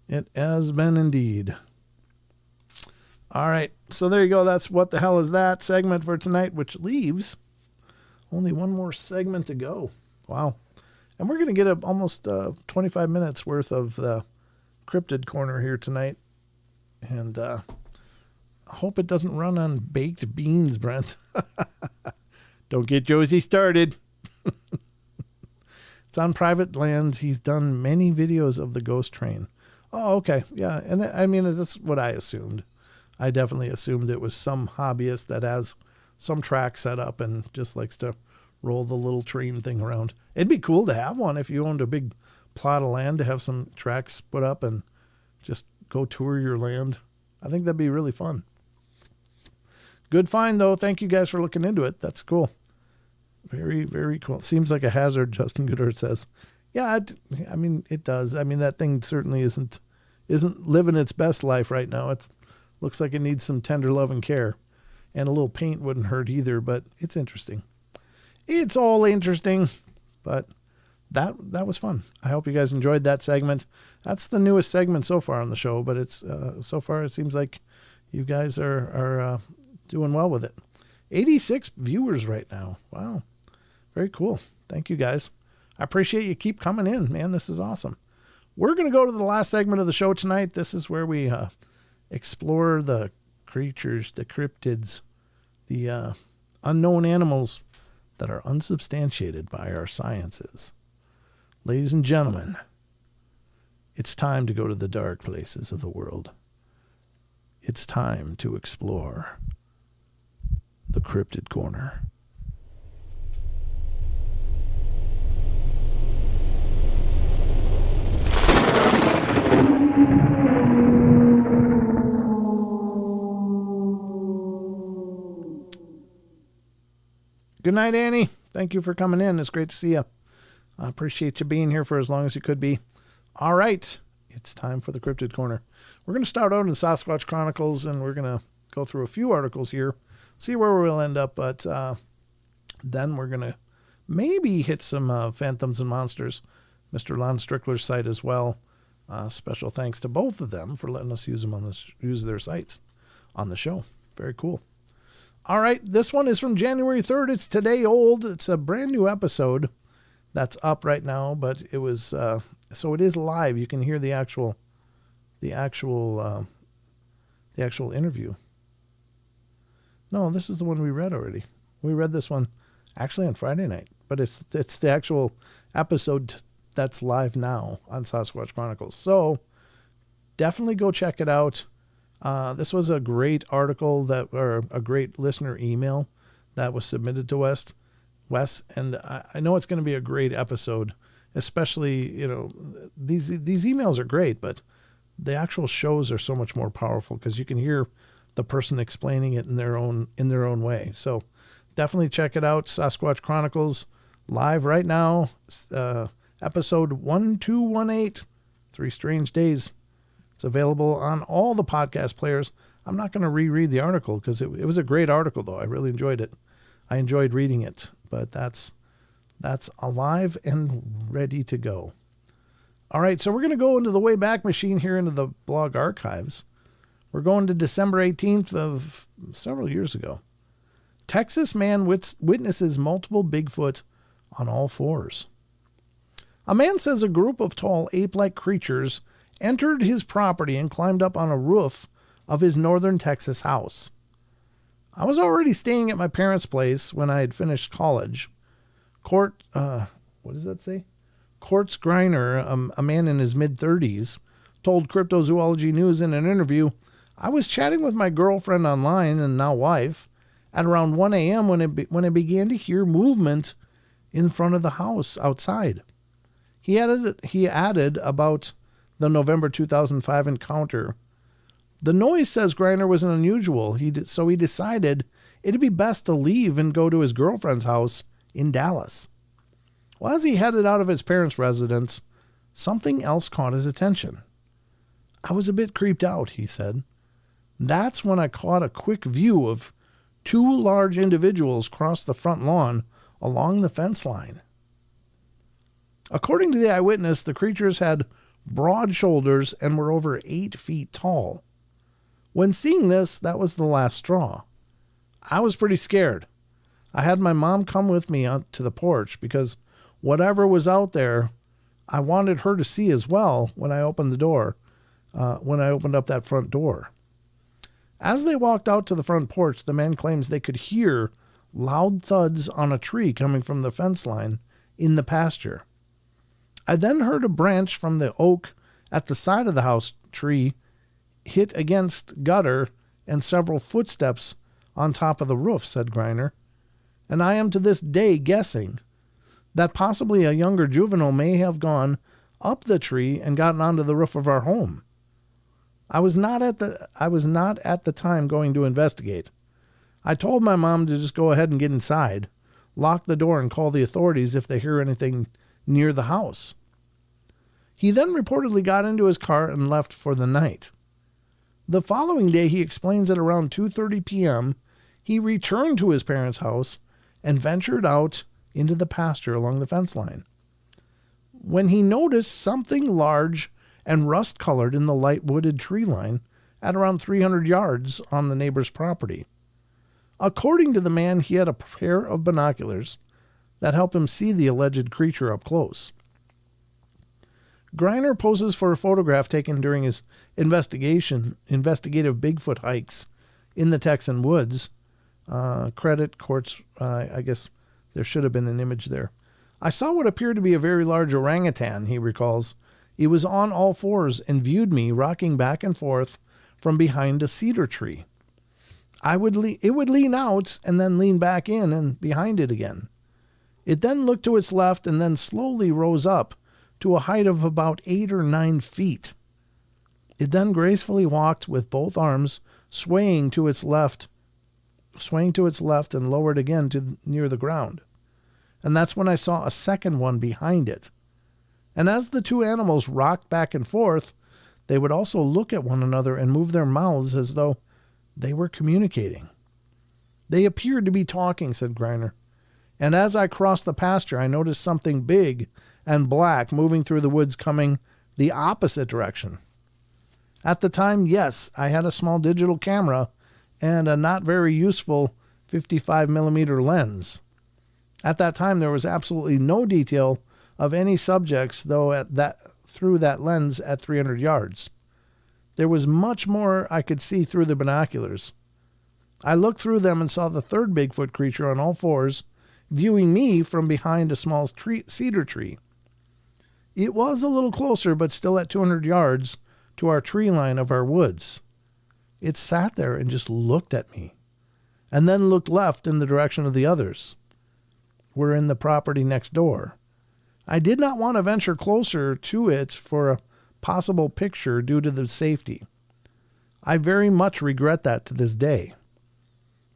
It has been indeed. All right, so there you go. That's What the Hell Is That segment for tonight, which leaves only one more segment to go. Wow. And we're going to get almost 25 minutes worth of the cryptid corner here tonight. And I hope it doesn't run on baked beans, Brent. Don't get Josie started. It's on private land. He's done many videos of the ghost train. Oh, okay. Yeah. And I mean, that's what I assumed. I definitely assumed it was some hobbyist that has some track set up and just likes to roll the little train thing around. It'd be cool to have one if you owned a big plot of land to have some tracks put up and just go tour your land. I think that'd be really fun. Good find, though. Thank you guys for looking into it. That's cool. Very, very cool. It seems like a hazard, Justin Goodhart says. Yeah, I mean, it does. I mean, that thing certainly isn't living its best life right now. It looks like it needs some tender love and care. And a little paint wouldn't hurt either, but it's interesting. It's all interesting, but that was fun. I hope you guys enjoyed that segment. That's the newest segment so far on the show, but it's so far it seems like you guys are doing well with it. 86 viewers right now. Wow. Very cool. Thank you guys. I appreciate you keep coming in, man. This is awesome. We're going to go to the last segment of the show tonight. This is where we explore the creatures, the cryptids, the unknown animals that are unsubstantiated by our sciences. Ladies and gentlemen, it's time to go to the dark places of the world. It's time to explore the Cryptid Corner. Good night, Annie. Thank you for coming in. It's great to see you. I appreciate you being here for as long as you could be. All right. It's time for the Cryptid Corner. We're going to start out in Sasquatch Chronicles, and we're going to go through a few articles here, see where we'll end up, but then we're going to maybe hit some Phantoms and Monsters, Mr. Lon Strickler's site as well. Special thanks to both of them for letting us use them use their sites on the show. Very cool. All right, this one is from January 3rd. It's today old. It's a brand new episode that's up right now, but it was so it is live. You can hear the actual interview. No, this is the one we read already. We read this one actually on Friday night, but it's the actual episode that's live now on Sasquatch Chronicles. So definitely go check it out. This was a great article or a great listener email that was submitted to Wes, and I know it's going to be a great episode, especially, these emails are great, but the actual shows are so much more powerful because you can hear the person explaining it in their own way. So definitely check it out. Sasquatch Chronicles live right now. Episode 1218, 3 Strange Days. It's available on all the podcast players. I'm not going to reread the article because it was a great article, though. I really enjoyed it. I enjoyed reading it, but that's alive and ready to go. All right, so we're going to go into the Wayback Machine here into the blog archives. We're going to December 18th of several years ago. Texas man witnesses multiple Bigfoot on all fours. A man says a group of tall ape-like creatures entered his property and climbed up on a roof of his northern Texas house. I was already staying at my parents' place when I had finished college. What does that say? Quartz Greiner, a man in his mid-30s, told Cryptozoology News in an interview, I was chatting with my girlfriend online and now wife at around 1 a.m. when I began to hear movement in front of the house outside. He added about the November 2005 encounter. The noise, says Greiner, was unusual, so he decided it'd be best to leave and go to his girlfriend's house in Dallas. Well, as he headed out of his parents' residence, something else caught his attention. I was a bit creeped out, he said. That's when I caught a quick view of two large individuals cross the front lawn along the fence line. According to the eyewitness, the creatures had broad shoulders and were over 8 feet tall. When seeing this, that was the last straw. I was pretty scared. I had my mom come with me out to the porch because whatever was out there, I wanted her to see as well when I opened up that front door. As they walked out to the front porch, the man claims they could hear loud thuds on a tree coming from the fence line in the pasture. I then heard a branch from the oak at the side of the house tree hit against gutter and several footsteps on top of the roof, said Greiner. And I am to this day guessing that possibly a younger juvenile may have gone up the tree and gotten onto the roof of our home. I was not at the time going to investigate. I told my mom to just go ahead and get inside, lock the door, and call the authorities if they hear anything near the house. He then reportedly got into his car and left for the night. The following day, he explains that around 2:30 p.m., he returned to his parents' house and ventured out into the pasture along the fence line, when he noticed something large and rust-colored in the light-wooded tree line at around 300 yards on the neighbor's property. According to the man, he had a pair of binoculars that helped him see the alleged creature up close. Greiner poses for a photograph taken during his investigative Bigfoot hikes in the Texan woods. Credit courts, I guess there should have been an image there. I saw what appeared to be a very large orangutan, he recalls. It was on all fours and viewed me rocking back and forth from behind a cedar tree. It would lean out and then lean back in and behind it again. It then looked to its left and then slowly rose up to a height of about 8 or 9 feet. It then gracefully walked with both arms swaying to its left and lowered again to near the ground. And that's when I saw a second one behind it. And as the two animals rocked back and forth, they would also look at one another and move their mouths as though they were communicating. They appeared to be talking, said Greiner. And as I crossed the pasture, I noticed something big and black moving through the woods coming the opposite direction. At the time, yes, I had a small digital camera and a not very useful 55mm lens. At that time, there was absolutely no detail of any subjects, though through that lens at 300 yards. There was much more I could see through the binoculars. I looked through them and saw the third Bigfoot creature on all fours, viewing me from behind a small cedar tree. It was a little closer, but still at 200 yards to our tree line of our woods. It sat there and just looked at me, and then looked left in the direction of the others. We're in the property next door. I did not want to venture closer to it for a possible picture due to the safety. I very much regret that to this day.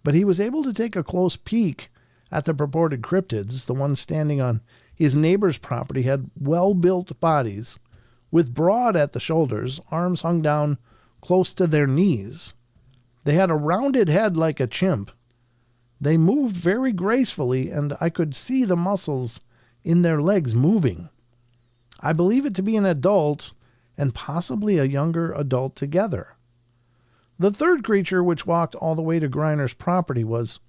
But he was able to take a close peek at the purported cryptids. The one standing on his neighbor's property had well-built bodies with broad at the shoulders, arms hung down close to their knees. They had a rounded head like a chimp. They moved very gracefully, and I could see the muscles in their legs moving. I believe it to be an adult and possibly a younger adult together. The third creature, which walked all the way to Greiner's property, was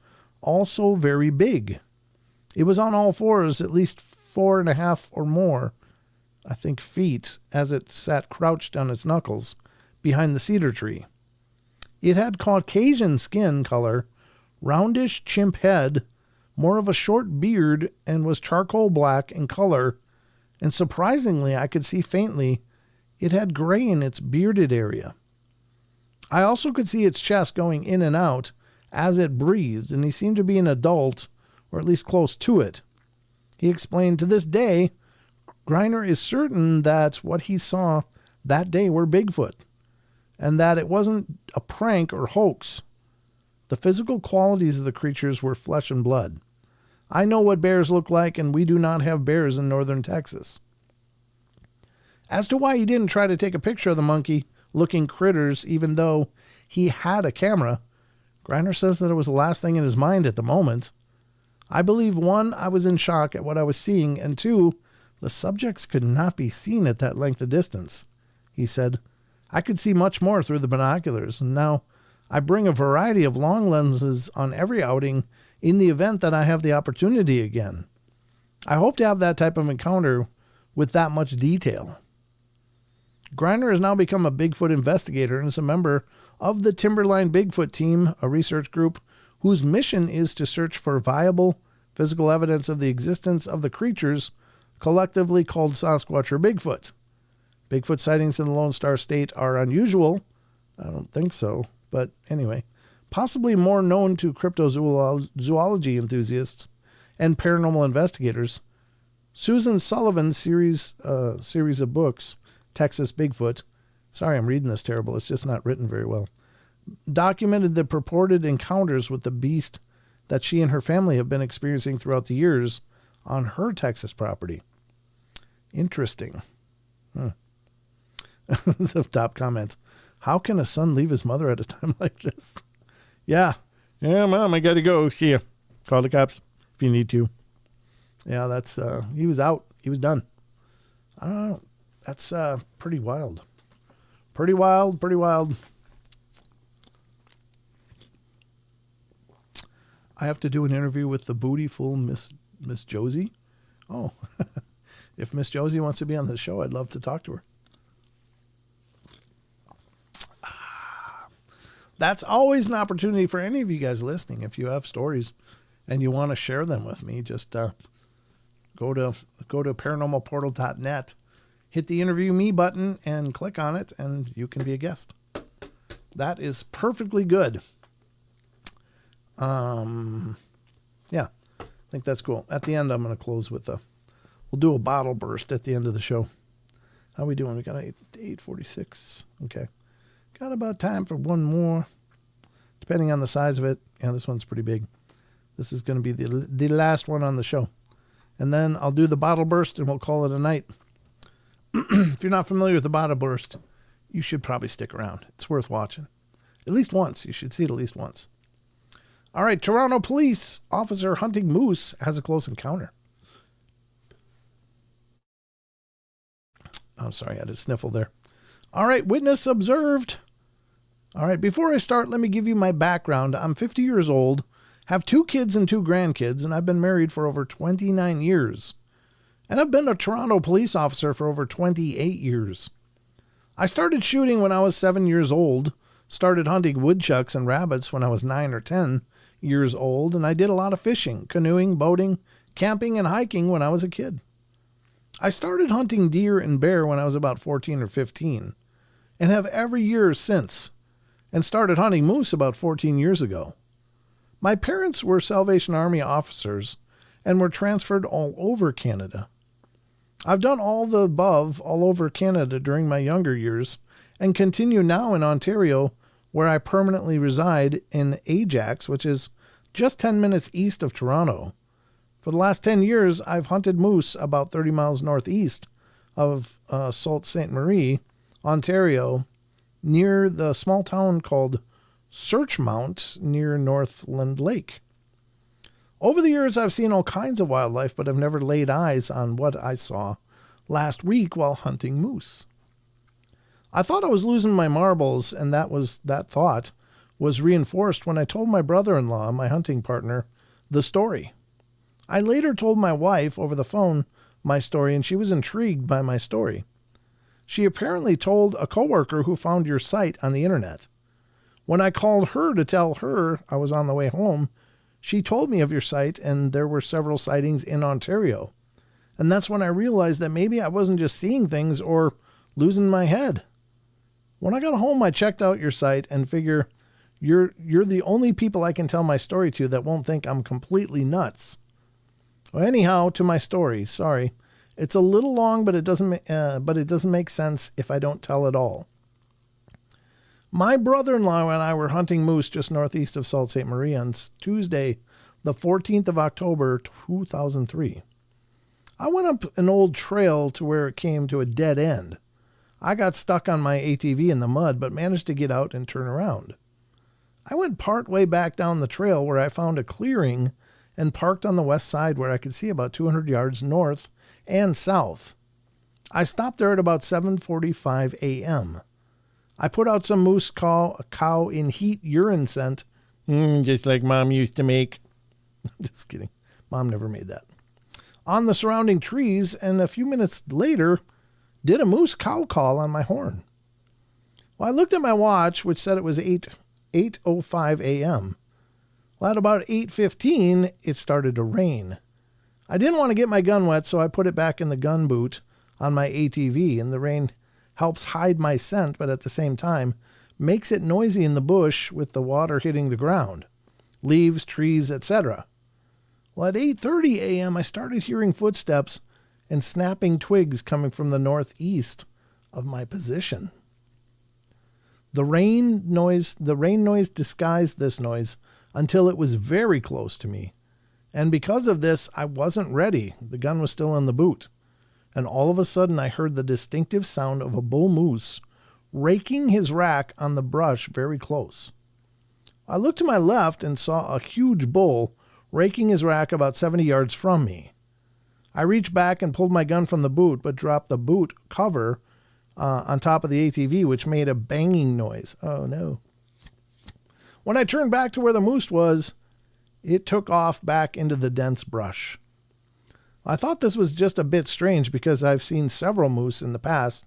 also very big. It was on all fours, at least 4.5 or more, I think, feet, as it sat crouched on its knuckles behind the cedar tree. It had Caucasian skin color, roundish chimp head, more of a short beard, and was charcoal black in color, and surprisingly, I could see faintly, it had gray in its bearded area. I also could see its chest going in and out as it breathed, and he seemed to be an adult, or at least close to it. He explained, to this day, Greiner is certain that what he saw that day were Bigfoot, and that it wasn't a prank or hoax. The physical qualities of the creatures were flesh and blood. I know what bears look like, and we do not have bears in northern Texas. As to why he didn't try to take a picture of the monkey-looking critters, even though he had a camera, Greiner says that it was the last thing in his mind at the moment. I believe, 1, I was in shock at what I was seeing, and 2, the subjects could not be seen at that length of distance. He said, I could see much more through the binoculars, and now I bring a variety of long lenses on every outing in the event that I have the opportunity again. I hope to have that type of encounter with that much detail. Greiner has now become a Bigfoot investigator and is a member of the Timberline Bigfoot Team, a research group whose mission is to search for viable physical evidence of the existence of the creatures collectively called Sasquatch or Bigfoot. Bigfoot sightings in the Lone Star State are unusual. I don't think so, but anyway, possibly more known to cryptozoology enthusiasts and paranormal investigators. Susan Sullivan's series of books, Texas Bigfoot, sorry I'm reading this terrible, it's just not written very well, documented the purported encounters with the beast that she and her family have been experiencing throughout the years on her Texas property. Interesting. The top comment. How can a son leave his mother at a time like this? Yeah, Mom, I got to go. See ya. Call the cops if you need to. Yeah, that's, he was out. He was done. I don't know. That's pretty wild. Pretty wild. I have to do an interview with the bootyful Miss Josie. Oh, if Miss Josie wants to be on the show, I'd love to talk to her. That's always an opportunity for any of you guys listening. If you have stories and you want to share them with me, just go to paranormalportal.net, hit the interview me button and click on it, and you can be a guest. That is perfectly good. Yeah, I think that's cool. At the end, I'm going to close with we'll do a bottle burst at the end of the show. How we doing? We got 8:46. Okay. Got about time for one more, depending on the size of it. Yeah, this one's pretty big. This is going to be the last one on the show. And then I'll do the bottle burst and we'll call it a night. If you're not familiar with the bottle burst, you should probably stick around. It's worth watching. At least once. You should see it at least once. All right, Toronto police officer hunting moose has a close encounter. I'm sorry, I had a sniffle there. All right, witness observed. All right, before I start, let me give you my background. I'm 50 years old, have 2 kids and 2 grandkids, and I've been married for over 29 years. And I've been a Toronto police officer for over 28 years. I started shooting when I was 7 years old, started hunting woodchucks and rabbits when I was 9 or 10 years old, and I did a lot of fishing, canoeing, boating, camping, and hiking when I was a kid. I started hunting deer and bear when I was about 14 or 15, and have every year since, and started hunting moose about 14 years ago. My parents were Salvation Army officers and were transferred all over Canada. I've done all the above all over Canada during my younger years and continue now in Ontario, where I permanently reside in Ajax, which is just 10 minutes east of Toronto. For the last 10 years, I've hunted moose about 30 miles northeast of Sault Ste. Marie, Ontario, near the small town called Searchmount near Northland Lake. Over the years, I've seen all kinds of wildlife, but I've never laid eyes on what I saw last week while hunting moose. I thought I was losing my marbles, and that thought was reinforced when I told my brother-in-law, my hunting partner, the story. I later told my wife over the phone my story, and she was intrigued by my story. She apparently told a coworker who found your site on the internet. When I called her to tell her I was on the way home, she told me of your site, and there were several sightings in Ontario. And that's when I realized that maybe I wasn't just seeing things or losing my head. When I got home, I checked out your site and figure you're the only people I can tell my story to that won't think I'm completely nuts. Well, anyhow, to my story. Sorry. It's a little long, but it doesn't make sense if I don't tell it all. My brother-in-law and I were hunting moose just northeast of Sault Ste. Marie on Tuesday, the 14th of October, 2003. I went up an old trail to where it came to a dead end. I got stuck on my ATV in the mud, but managed to get out and turn around. I went part way back down the trail where I found a clearing and parked on the west side where I could see about 200 yards north and south. I stopped there at about 7:45 a.m. I put out some moose cow in heat urine scent, just like Mom used to make. Just kidding. Mom never made that. On the surrounding trees, and a few minutes later, did a moose cow call on my horn. Well, I looked at my watch, which said it was 8:05 a.m. Well, at about 8:15, it started to rain. I didn't want to get my gun wet, so I put it back in the gun boot on my ATV, and the rain helps hide my scent, but at the same time, makes it noisy in the bush with the water hitting the ground, leaves, trees, etc. Well, at 8:30 a.m., I started hearing footsteps and snapping twigs coming from the northeast of my position. The rain noise disguised this noise until it was very close to me. And because of this, I wasn't ready. The gun was still in the boot. And all of a sudden, I heard the distinctive sound of a bull moose raking his rack on the brush very close. I looked to my left and saw a huge bull raking his rack about 70 yards from me. I reached back and pulled my gun from the boot, but dropped the boot cover on top of the ATV, which made a banging noise. Oh, no. When I turned back to where the moose was, it took off back into the dense brush. I thought this was just a bit strange because I've seen several moose in the past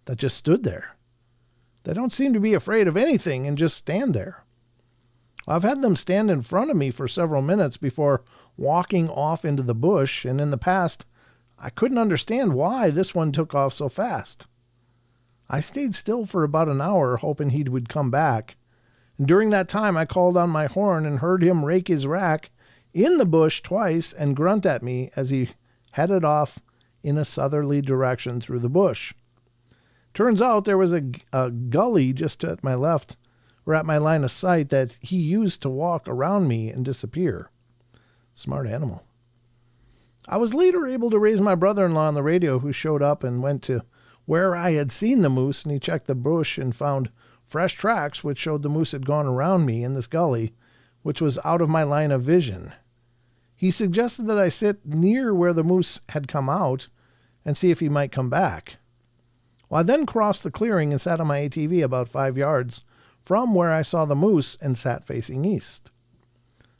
that just stood there. They don't seem to be afraid of anything and just stand there. I've had them stand in front of me for several minutes before walking off into the bush, and in the past, I couldn't understand why this one took off so fast. I stayed still for about an hour, hoping he would come back. And during that time, I called on my horn and heard him rake his rack in the bush twice and grunt at me as he headed off in a southerly direction through the bush. Turns out there was a gully just at my left, or at my line of sight, that he used to walk around me and disappear. Smart animal. I was later able to raise my brother-in-law on the radio, who showed up and went to where I had seen the moose, and he checked the bush and found fresh tracks which showed the moose had gone around me in this gully, which was out of my line of vision. He suggested that I sit near where the moose had come out and see if he might come back. Well, I then crossed the clearing and sat on my ATV about 5 yards from where I saw the moose and sat facing east.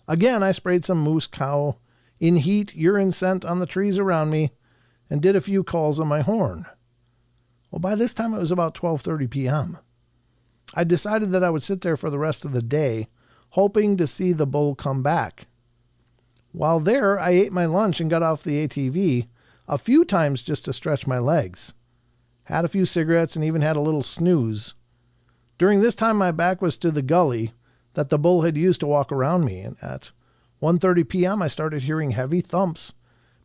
Again, I sprayed some moose cow in heat urine scent on the trees around me and did a few calls on my horn. Well, by this time it was about 12:30 p.m. I decided that I would sit there for the rest of the day, hoping to see the bull come back. While there, I ate my lunch and got off the ATV a few times just to stretch my legs. Had a few cigarettes and even had a little snooze. During this time, my back was to the gully that the bull had used to walk around me, and at 1:30 p.m. I started hearing heavy thumps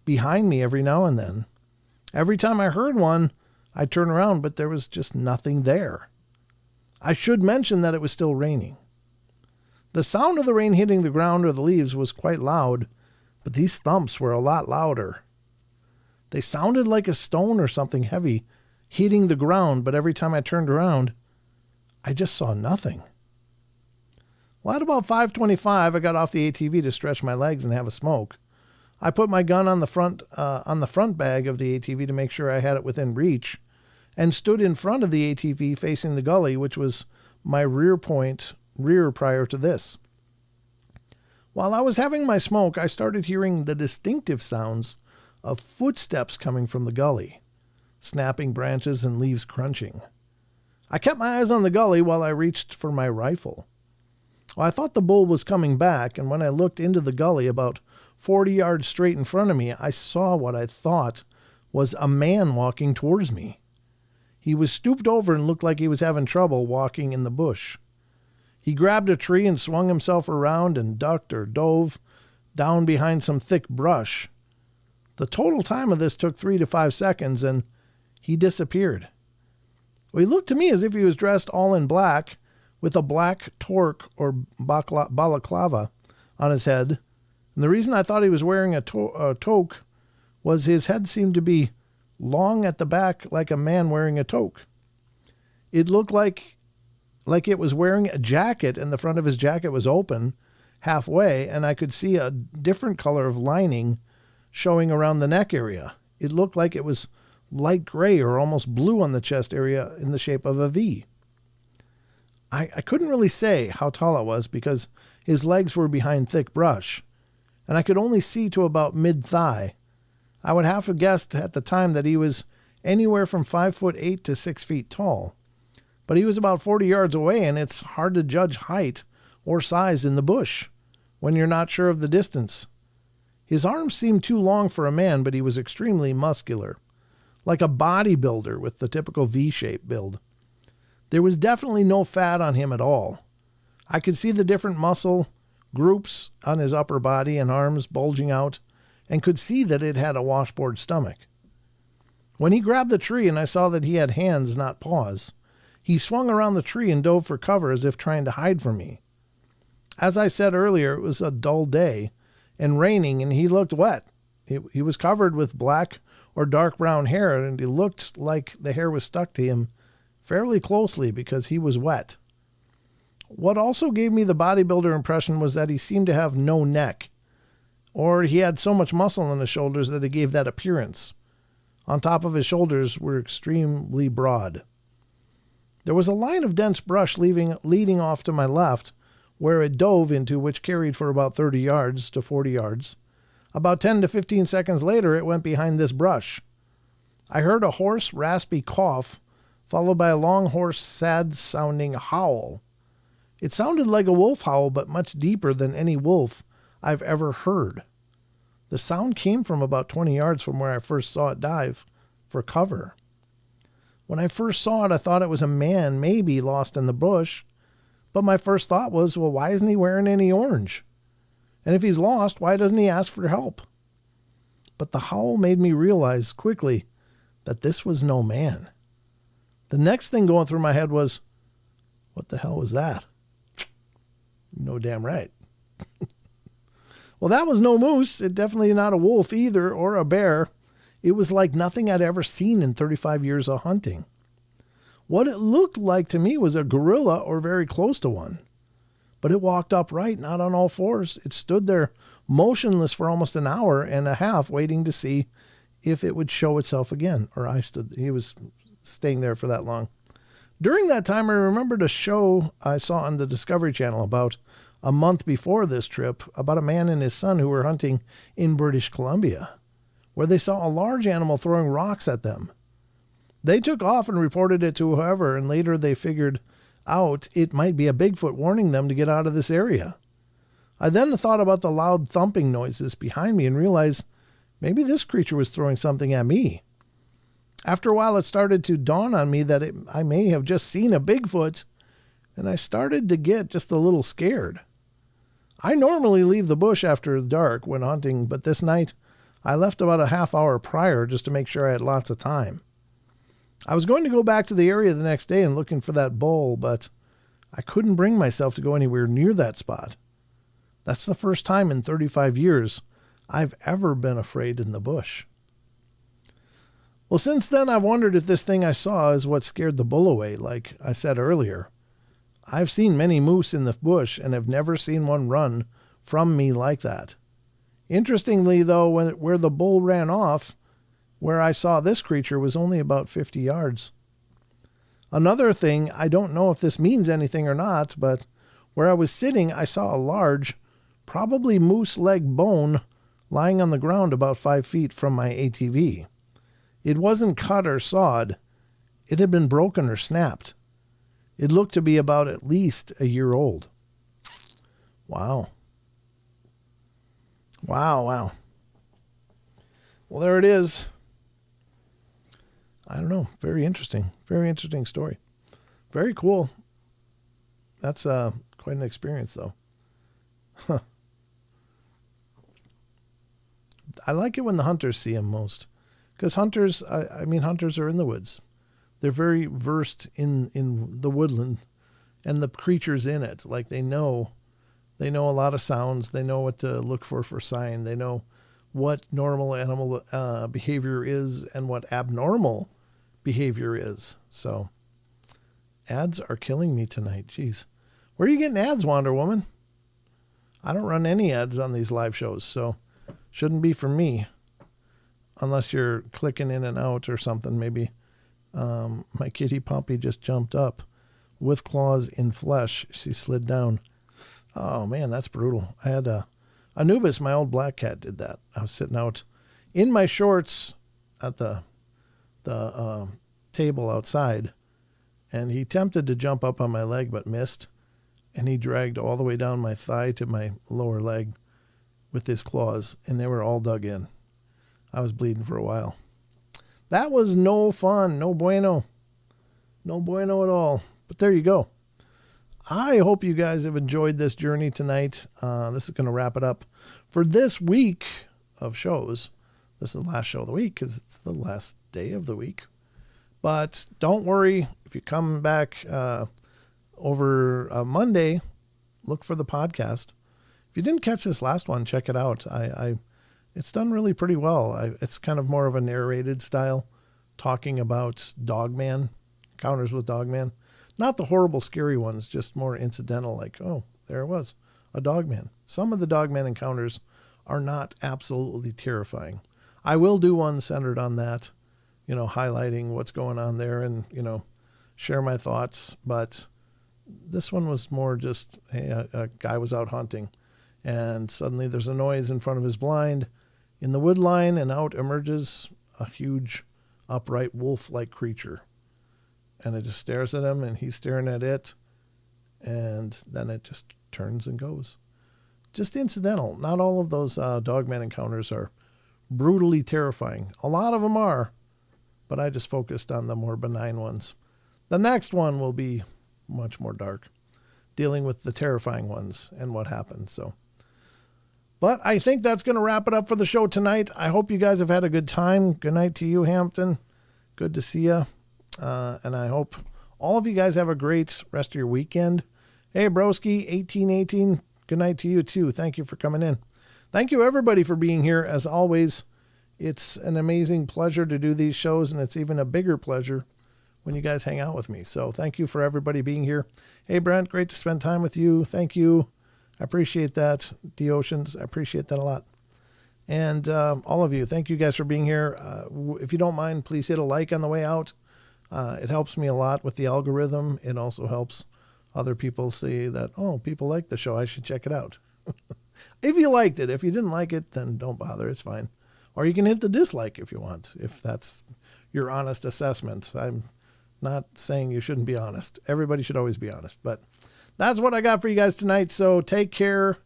behind me every now and then. Every time I heard one, I'd turn around, but there was just nothing there. I should mention that it was still raining. The sound of the rain hitting the ground or the leaves was quite loud, but these thumps were a lot louder. They sounded like a stone or something heavy hitting the ground, but every time I turned around, I just saw nothing. Well, at about 5:25, I got off the ATV to stretch my legs and have a smoke. I put my gun on the front bag of the ATV to make sure I had it within reach, and stood in front of the ATV facing the gully, which was my rear prior to this. While I was having my smoke, I started hearing the distinctive sounds of footsteps coming from the gully, snapping branches and leaves crunching. I kept my eyes on the gully while I reached for my rifle. Well, I thought the bull was coming back, and when I looked into the gully about 40 yards straight in front of me, I saw what I thought was a man walking towards me. He was stooped over and looked like he was having trouble walking in the bush. He grabbed a tree and swung himself around and ducked or dove down behind some thick brush. The total time of this took 3 to 5 seconds, and he disappeared. Well, he looked to me as if he was dressed all in black with a black torque or balaclava on his head. And the reason I thought he was wearing a toque was his head seemed to be long at the back like a man wearing a toque. It looked like it was wearing a jacket, and the front of his jacket was open halfway, and I could see a different color of lining showing around the neck area. It looked like it was light gray or almost blue on the chest area in the shape of a V. I couldn't really say how tall it was because his legs were behind thick brush, and I could only see to about mid-thigh. I would have to guess at the time that he was anywhere from 5'8" to 6 feet tall. But he was about 40 yards away, and it's hard to judge height or size in the bush when you're not sure of the distance. His arms seemed too long for a man, but he was extremely muscular, like a bodybuilder with the typical V-shaped build. There was definitely no fat on him at all. I could see the different muscle groups on his upper body and arms bulging out, and could see that it had a washboard stomach. When he grabbed the tree and I saw that he had hands, not paws, he swung around the tree and dove for cover as if trying to hide from me. As I said earlier, it was a dull day and raining, and he looked wet. He was covered with black or dark brown hair, and it looked like the hair was stuck to him fairly closely because he was wet. What also gave me the bodybuilder impression was that he seemed to have no neck, or he had so much muscle on his shoulders that it gave that appearance. On top of his shoulders were extremely broad. There was a line of dense brush leading off to my left, where it dove into, which carried for about 30 yards to 40 yards. About 10 to 15 seconds later, it went behind this brush. I heard a hoarse, raspy cough, followed by a long, hoarse, sad-sounding howl. It sounded like a wolf howl, but much deeper than any wolf I've ever heard. The sound came from about 20 yards from where I first saw it dive for cover. When I first saw it, I thought it was a man, maybe lost in the bush. But my first thought was, well, why isn't he wearing any orange? And if he's lost, why doesn't he ask for help? But the howl made me realize quickly that this was no man. The next thing going through my head was, what the hell was that? No damn right. Well, that was no moose. It definitely not a wolf either, or a bear. It was like nothing I'd ever seen in 35 years of hunting. What it looked like to me was a gorilla or very close to one. But it walked upright, not on all fours. It stood there motionless for almost an hour and a half waiting to see if it would show itself again. He was staying there for that long. During that time, I remembered a show I saw on the Discovery Channel about a month before this trip about a man and his son who were hunting in British Columbia, where they saw a large animal throwing rocks at them. They took off and reported it to whoever, and later they figured out it might be a Bigfoot warning them to get out of this area. I then thought about the loud thumping noises behind me and realized maybe this creature was throwing something at me. After a while, it started to dawn on me that I may have just seen a Bigfoot, and I started to get just a little scared. I normally leave the bush after dark when hunting, but this night I left about a half hour prior just to make sure I had lots of time. I was going to go back to the area the next day and looking for that bull, but I couldn't bring myself to go anywhere near that spot. That's the first time in 35 years I've ever been afraid in the bush. Well, since then, I've wondered if this thing I saw is what scared the bull away, like I said earlier. I've seen many moose in the bush and have never seen one run from me like that. Interestingly, though, where the bull ran off, where I saw this creature was only about 50 yards. Another thing, I don't know if this means anything or not, but where I was sitting, I saw a large, probably moose leg bone lying on the ground about 5 feet from my ATV. It wasn't cut or sawed. It had been broken or snapped. It looked to be about at least a year old. Wow. Wow. Well, there it is. I don't know. Very interesting. Very interesting story. Very cool. That's quite an experience, though. Huh. I like it when the hunters see them most, because hunters, I mean, hunters are in the woods. They're very versed in the woodland and the creatures in it. Like they know a lot of sounds. They know what to look for sign. They know what normal animal behavior is and what abnormal behavior is. So ads are killing me tonight. Jeez. Where are you getting ads, Wonder Woman? I don't run any ads on these live shows, so shouldn't be for me. Unless you're clicking in and out or something, maybe. My kitty puppy just jumped up with claws in flesh. She slid down. Oh man, that's brutal. I had Anubis, my old black cat, did that. I was sitting out in my shorts at the table outside, and he attempted to jump up on my leg but missed, and he dragged all the way down my thigh to my lower leg with his claws, and they were all dug in. I was bleeding for a while. That was no fun. No bueno. No bueno at all. But there you go. I hope you guys have enjoyed this journey tonight. This is going to wrap it up for this week of shows. This is the last show of the week because it's the last day of the week. But don't worry. If you come back over Monday, look for the podcast. If you didn't catch this last one, check it out. It's done really pretty well. It's kind of more of a narrated style, talking about Dogman, encounters with Dogman. Not the horrible, scary ones, just more incidental, like, oh, there it was, a Dogman. Some of the Dogman encounters are not absolutely terrifying. I will do one centered on that, highlighting what's going on there and, share my thoughts. But this one was more just, hey, a guy was out hunting, and suddenly there's a noise in front of his blind in the wood line, and out emerges a huge, upright wolf-like creature. And it just stares at him, and he's staring at it, and then it just turns and goes. Just incidental. Not all of those Dogman encounters are brutally terrifying. A lot of them are, but I just focused on the more benign ones. The next one will be much more dark, dealing with the terrifying ones and what happened. But I think that's going to wrap it up for the show tonight. I hope you guys have had a good time. Good night to you, Hampton. Good to see you. And I hope all of you guys have a great rest of your weekend. Hey, broski, 1818, good night to you too. Thank you for coming in. Thank you, everybody, for being here. As always, it's an amazing pleasure to do these shows, and it's even a bigger pleasure when you guys hang out with me. So thank you for everybody being here. Hey, Brent, great to spend time with you. Thank you. I appreciate that. The Oceans, I appreciate that a lot. And all of you, thank you guys for being here. If you don't mind, please hit a like on the way out. It helps me a lot with the algorithm. It also helps other people see that, oh, people like the show. I should check it out. If you liked it. If you didn't like it, then don't bother. It's fine. Or you can hit the dislike if you want, if that's your honest assessment. I'm not saying you shouldn't be honest. Everybody should always be honest. But that's what I got for you guys tonight. So take care.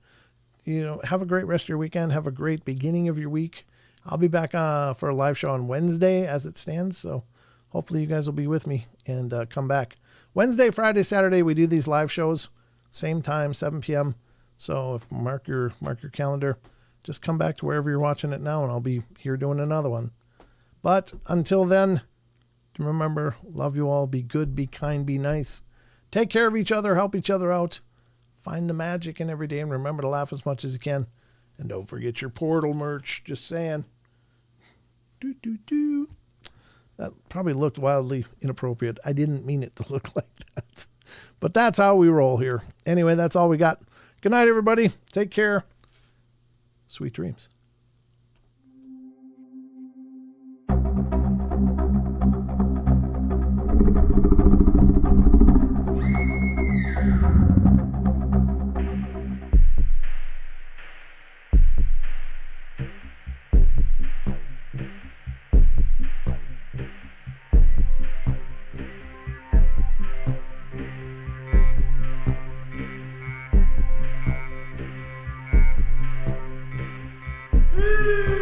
Have a great rest of your weekend. Have a great beginning of your week. I'll be back for a live show on Wednesday as it stands. So hopefully you guys will be with me and come back. Wednesday, Friday, Saturday, we do these live shows. Same time, 7 p.m. So if mark your calendar. Just come back to wherever you're watching it now, and I'll be here doing another one. But until then, remember, love you all. Be good, be kind, be nice. Take care of each other. Help each other out. Find the magic in every day, and remember to laugh as much as you can. And don't forget your Portal merch. Just saying. That probably looked wildly inappropriate. I didn't mean it to look like that. But that's how we roll here. Anyway, that's all we got. Good night, everybody. Take care. Sweet dreams. Woo!